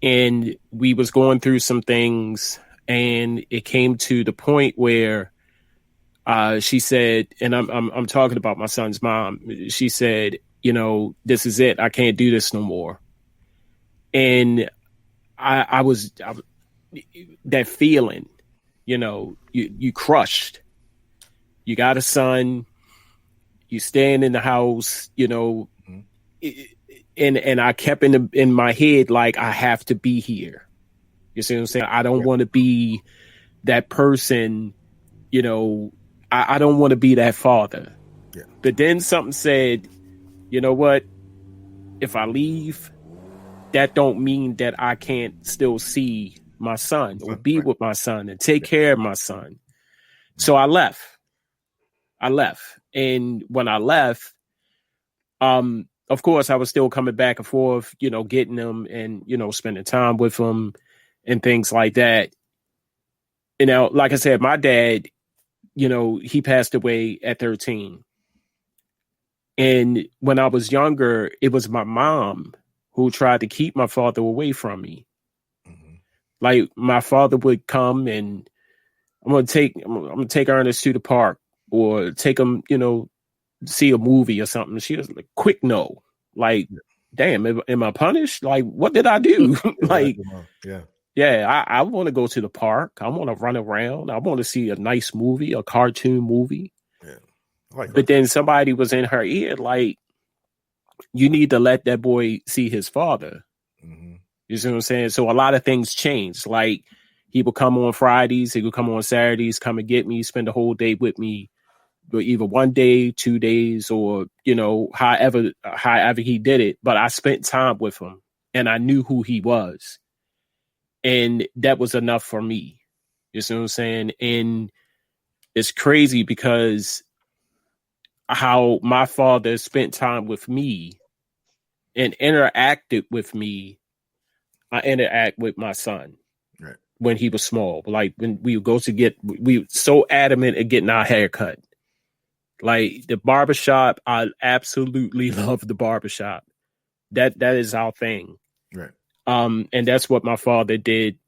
And we was going through some things, and it came to the point where she said, and I'm talking about my son's mom. She said, this is it. I can't do this no more. And I was that feeling, you crushed. You got a son, you staying in the house, and I kept in my head, like, I have to be here. You see what I'm saying? I don't want to be that person, I don't want to be that father. Yeah. But then something said, you know what? If I leave, that don't mean that I can't still see my son or be with my son and take care of my son. So I left. And when I left, of course I was still coming back and forth, getting him and, spending time with him and things like that. Like I said, my dad, he passed away at 13. And when I was younger, it was my mom who tried to keep my father away from me. Mm-hmm. Like my father would come and I'm gonna take Ernest to the park or take him, see a movie or something. She was like, quick no. Like, damn, am I punished? Like, what did I do? Like, yeah, I want to go to the park. I want to run around. I want to see a nice movie, a cartoon movie. Yeah. But then somebody was in her ear, like, you need to let that boy see his father. Mm-hmm. You see what I'm saying? So a lot of things changed. Like, he would come on Fridays, he would come on Saturdays, come and get me, spend the whole day with me, either 1 day, 2 days, or, however he did it. But I spent time with him and I knew who he was. And that was enough for me. You see what I'm saying? And it's crazy because how my father spent time with me and interacted with me, I interact with my son when he was small. Like when we would we were so adamant at getting our hair cut. Like the barbershop, I absolutely love the barbershop. That is our thing. Right. And that's what my father did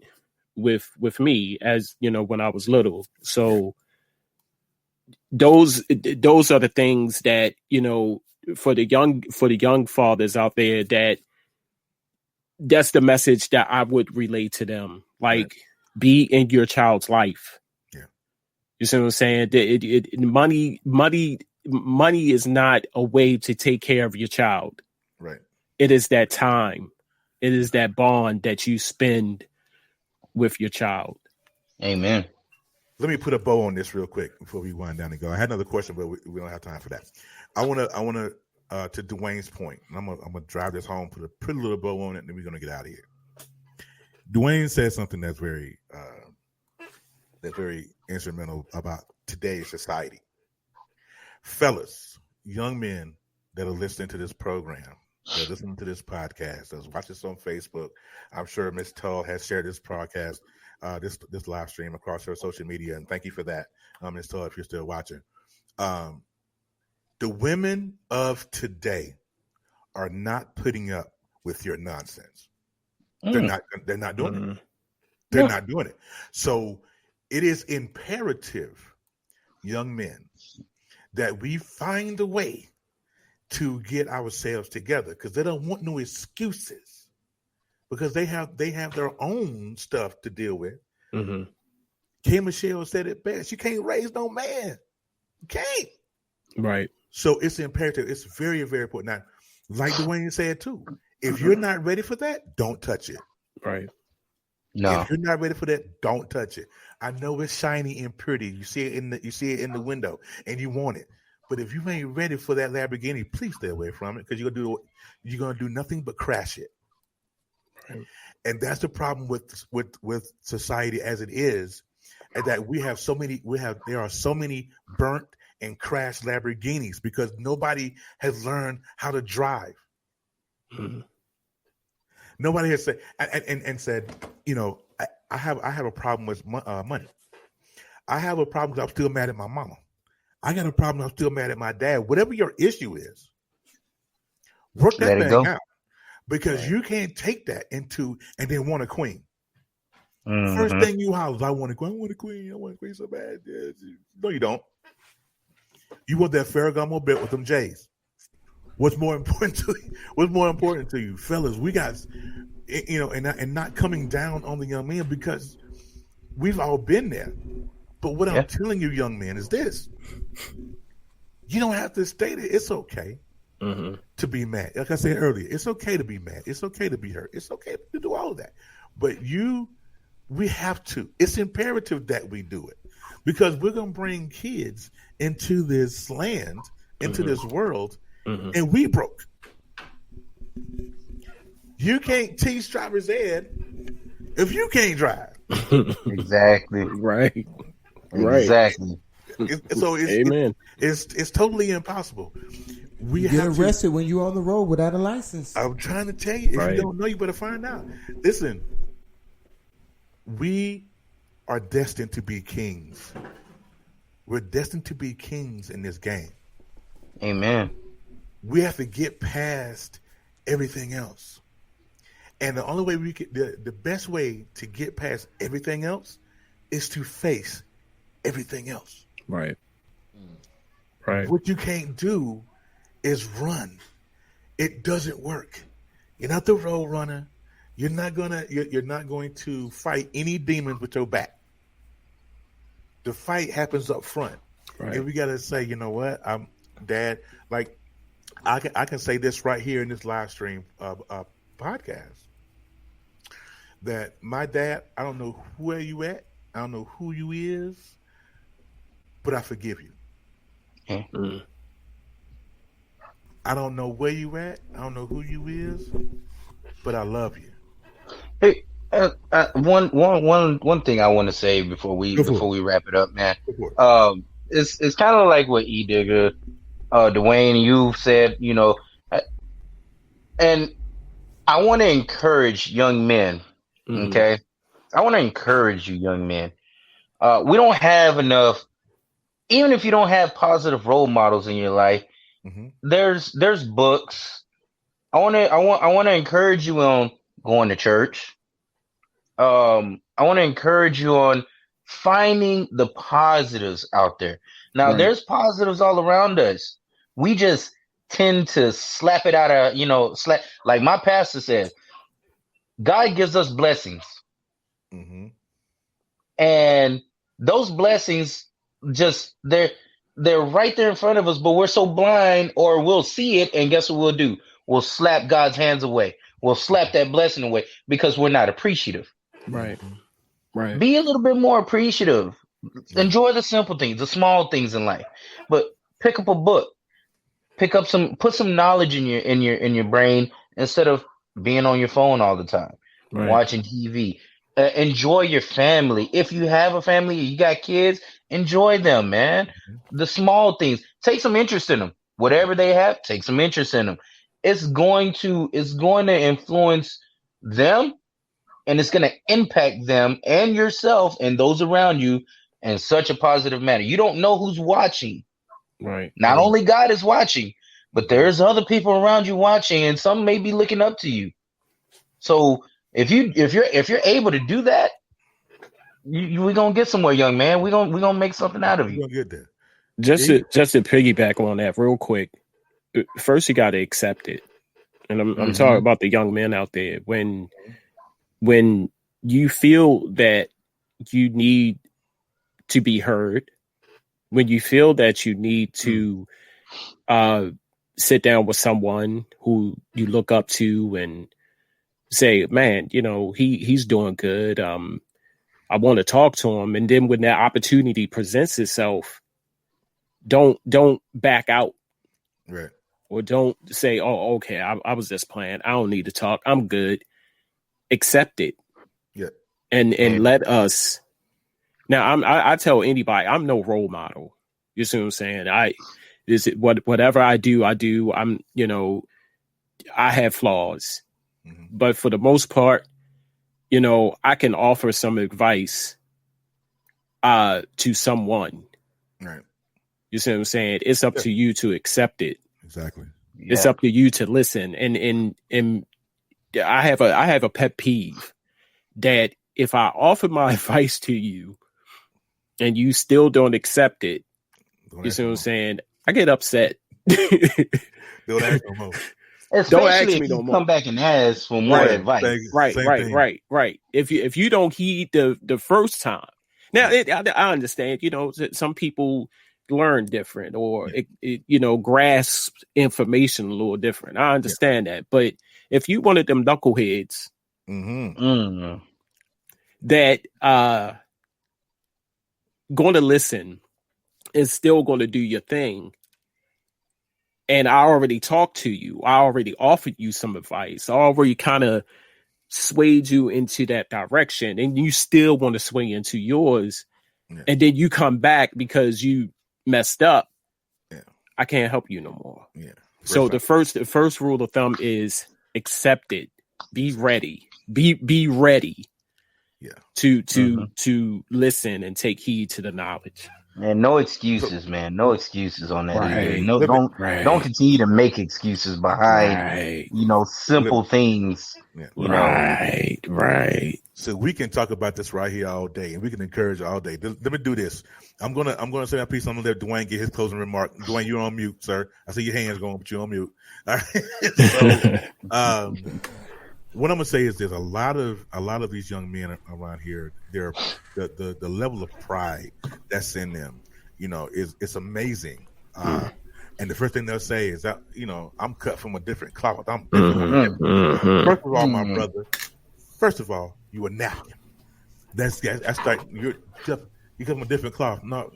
with me as, when I was little. So those are the things that, for the young fathers out there, that's the message that I would relay to them. Like, be in your child's life. Yeah. You see what I'm saying? Money is not a way to take care of your child. Right. It is that time. It is that bond that you spend with your child. Amen. Let me put a bow on this real quick before we wind down and go. I had another question, but we don't have time for that. I want to Dwayne's point, and I'm gonna drive this home, put a pretty little bow on it, and then we're gonna get out of here. Dwayne said something that's very instrumental about today's society. Fellas, young men that are listening to this program, that are listening to this podcast, that's watching this on Facebook. I'm sure Ms. Tull has shared this podcast, this live stream across her social media, and thank you for that, Ms. Tull, if you're still watching. The women of today are not putting up with your nonsense. They're not doing it. They're not doing it. So it is imperative, young men, that we find a way to get ourselves together, because they don't want no excuses, because they have their own stuff to deal with. Mm-hmm. K. Michelle said it best. You can't raise no man. You can't. Right. So it's imperative. It's very, very important. Now, like Dwayne said too, if you're not ready for that, don't touch it. Right. No. If you're not ready for that, don't touch it. I know it's shiny and pretty. You see it in the window, and you want it. But if you ain't ready for that Lamborghini, please stay away from it, because you're gonna do nothing but crash it. Right. And that's the problem with society as it is, and that there are so many burnt and crashed Lamborghinis because nobody has learned how to drive. Mm-hmm. Nobody has said and said, I have a problem with money. I have a problem because I'm still mad at my mama. I got a problem. I'm still mad at my dad. Whatever your issue is, work that thing out, because you can't take that and then want a queen. Mm-hmm. First thing you holler, I want a queen. I want a queen so bad. No, you don't. You want that Ferragamo belt with them J's. What's more important to you, fellas? We got, and not coming down on the young men, because we've all been there. But what I'm telling you, young men, is this: you don't have to stay there. It's okay to be mad. Like I said earlier, it's okay to be mad. It's okay to be hurt. It's okay to do all of that. But we have to. It's imperative that we do it, because we're going to bring kids into this land, into this world, and we broke. You can't teach driver's ed if you can't drive. Exactly. Right. Exactly. Amen. It's totally impossible. You get arrested when you're on the road without a license. I'm trying to tell you. If you don't know, you better find out. Listen, we are destined to be kings. We're destined to be kings in this game. Amen. we have to get past everything else. And the only way we can, the best way to get past everything else is to face everything else. Right. Right. What you can't do is run. It doesn't work. You're not the road runner. You're not going to fight any demons with your back. The fight happens up front. Right. And we got to say, you know what? Dad, like I can say this right here in this live stream podcast, that my dad, I don't know where you at, I don't know who you is, but I forgive you. Mm-hmm. I don't know where you at, I don't know who you is, but I love you. Hey, one thing I want to say before we wrap it up, man. It's kind of like what E Digger, Dwayne, you said, you know, and I want to encourage young men. Mm-hmm. Okay, I want to encourage you, young men. We don't have enough. Even if you don't have positive role models in your life, mm-hmm. there's books. I want to encourage you on going to church. I want to encourage you on finding the positives out there. Now, Right. There's positives all around us. We just tend to slap it out of, like my pastor says, God gives us blessings. Mm-hmm. And those blessings they're right there in front of us, but we're so blind, or we'll see it, and guess what we'll do? We'll slap God's hands away. We'll slap that blessing away because we're not appreciative. Right. Right. Be a little bit more appreciative. Enjoy the simple things, the small things in life. But pick up a book. Put some knowledge in your brain instead of being on your phone all the time, Right. watching TV. Enjoy your family. If you have a family, you got kids, enjoy them, man. The small things. Take some interest in them. Whatever they have, take some interest in them. It's going to influence them, and it's going to impact them and yourself and those around you in such a positive manner. You don't know who's watching. Right. Not only God is watching, but there's other people around you watching, and some may be looking up to you. So if you're able to do that, we're gonna get somewhere, young man. We're gonna make something out of you. We're gonna get there. Just to piggyback on that real quick. First, you got to accept it, and I'm talking about the young men out there. When you feel that you need to be heard, when you feel that you need to sit down with someone who you look up to and say, man, you know, he's doing good. I want to talk to him. And then when that opportunity presents itself, don't back out. Right. Or don't say, oh, okay, I was just playing. I don't need to talk. I'm good. Accept it. Yeah. And let us. Now, I tell anybody, I'm no role model. You see what I'm saying? Whatever I do. I'm, you know, I have flaws, but for the most part, you know, I can offer some advice to someone. Right. You see what I'm saying? It's up to you to accept it. Exactly. It's up to you to listen. And I have a pet peeve that if I offer my advice to you and you still don't accept it, you see what I'm saying? I get upset. Don't ask no more. Especially if you come back and ask for more advice. Right. If you don't heed the first time. Now, I understand, you know, some people learn different or, you know, grasp information a little different. I understand that. But if you one of them knuckleheads that going to listen and still going to do your thing, and I already talked to you, I already offered you some advice, I already kind of swayed you into that direction, and you still want to swing into yours, and then you come back because you messed up, I can't help you no more. So the first rule of thumb is accept it. Be ready. Be ready. To listen and take heed to the knowledge. And no excuses, man. No excuses on that either. Right. No, don't continue to make excuses behind, Right. simple things. Yeah. Right. So we can talk about this right here all day, and we can encourage all day. Let me do this. I'm gonna say my piece. I'm gonna let Dwayne get his closing remark. Dwayne, you're on mute, sir. I see your hands going, but you're on mute. All right. So, what I'm gonna say is there's a lot of these young men around here. They're the level of pride that's in them, it's amazing. And the first thing they'll say is that, I'm cut from a different cloth. I'm different. First of all, my brother. First of all, you a napkin. That's like you come from a different cloth. No,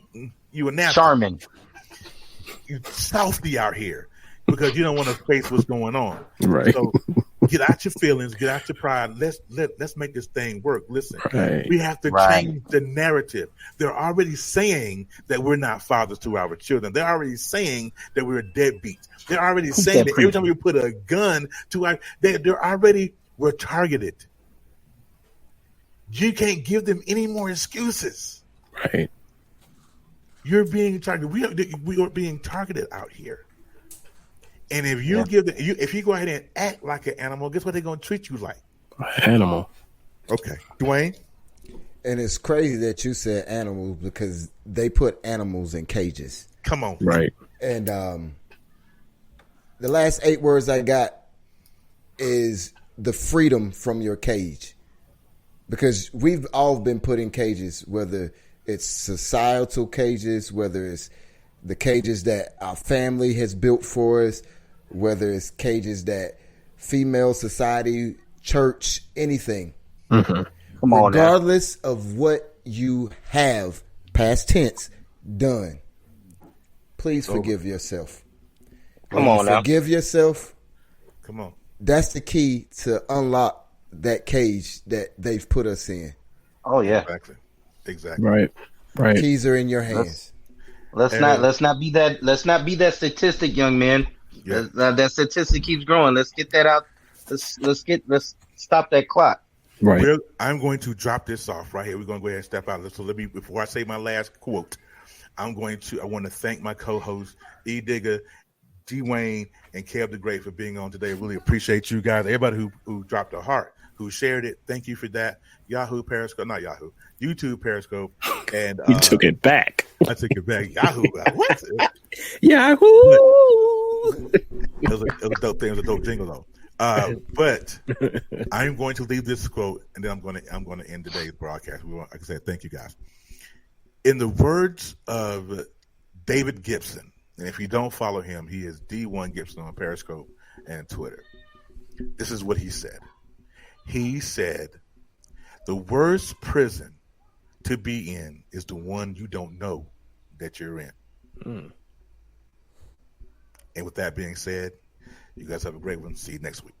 you a napkin. Charming. You softy out here because you don't want to face what's going on. Right. So get out your feelings, get out your pride. Let's make this thing work. Listen, we have to change the narrative. They're already saying that we're not fathers to our children. They're already saying that we're deadbeats. They're already saying that every time we put a gun to we're targeted. You can't give them any more excuses. Right. You're being targeted. We are being targeted out here. And if you if you go ahead and act like an animal, guess what they're going to treat you like? Animal. Okay, Dwayne. And it's crazy that you said animals because they put animals in cages. Come on, right? And the last 8 words I got is the freedom from your cage, because we've all been put in cages, whether it's societal cages, whether it's the cages that our family has built for us, whether it's cages that female society, church, anything. Mm-hmm. Come on, regardless of what you have, past tense, done, please forgive yourself. Come on now. Forgive yourself. Come on. That's the key to unlock that cage that they've put us in. Oh yeah. Exactly. Right. Keys are in your hands. Let's not be that statistic, young man. Yeah. That statistic keeps growing. Let's get that out. Let's stop that clock. Right. I'm going to drop this off right here. We're going to go ahead and step out. So before I say my last quote, I want to thank my co-hosts, E. Digger, G. Wayne, and Kev the Great for being on today. Really appreciate you guys. Everybody who dropped a heart, who shared it. Thank you for that. YouTube Periscope. And you took it back. I took it back. Yahoo. What? Yahoo. It was a dope thing. It was a dope jingle though. But I'm going to leave this quote, and then I'm going to end today's broadcast. Like I said, thank you guys. In the words of David Gibson, and if you don't follow him, he is D1 Gibson on Periscope and Twitter. This is what he said. He said, "The worst prison to be in is the one you don't know that you're in." And with that being said, you guys have a great one. See you next week.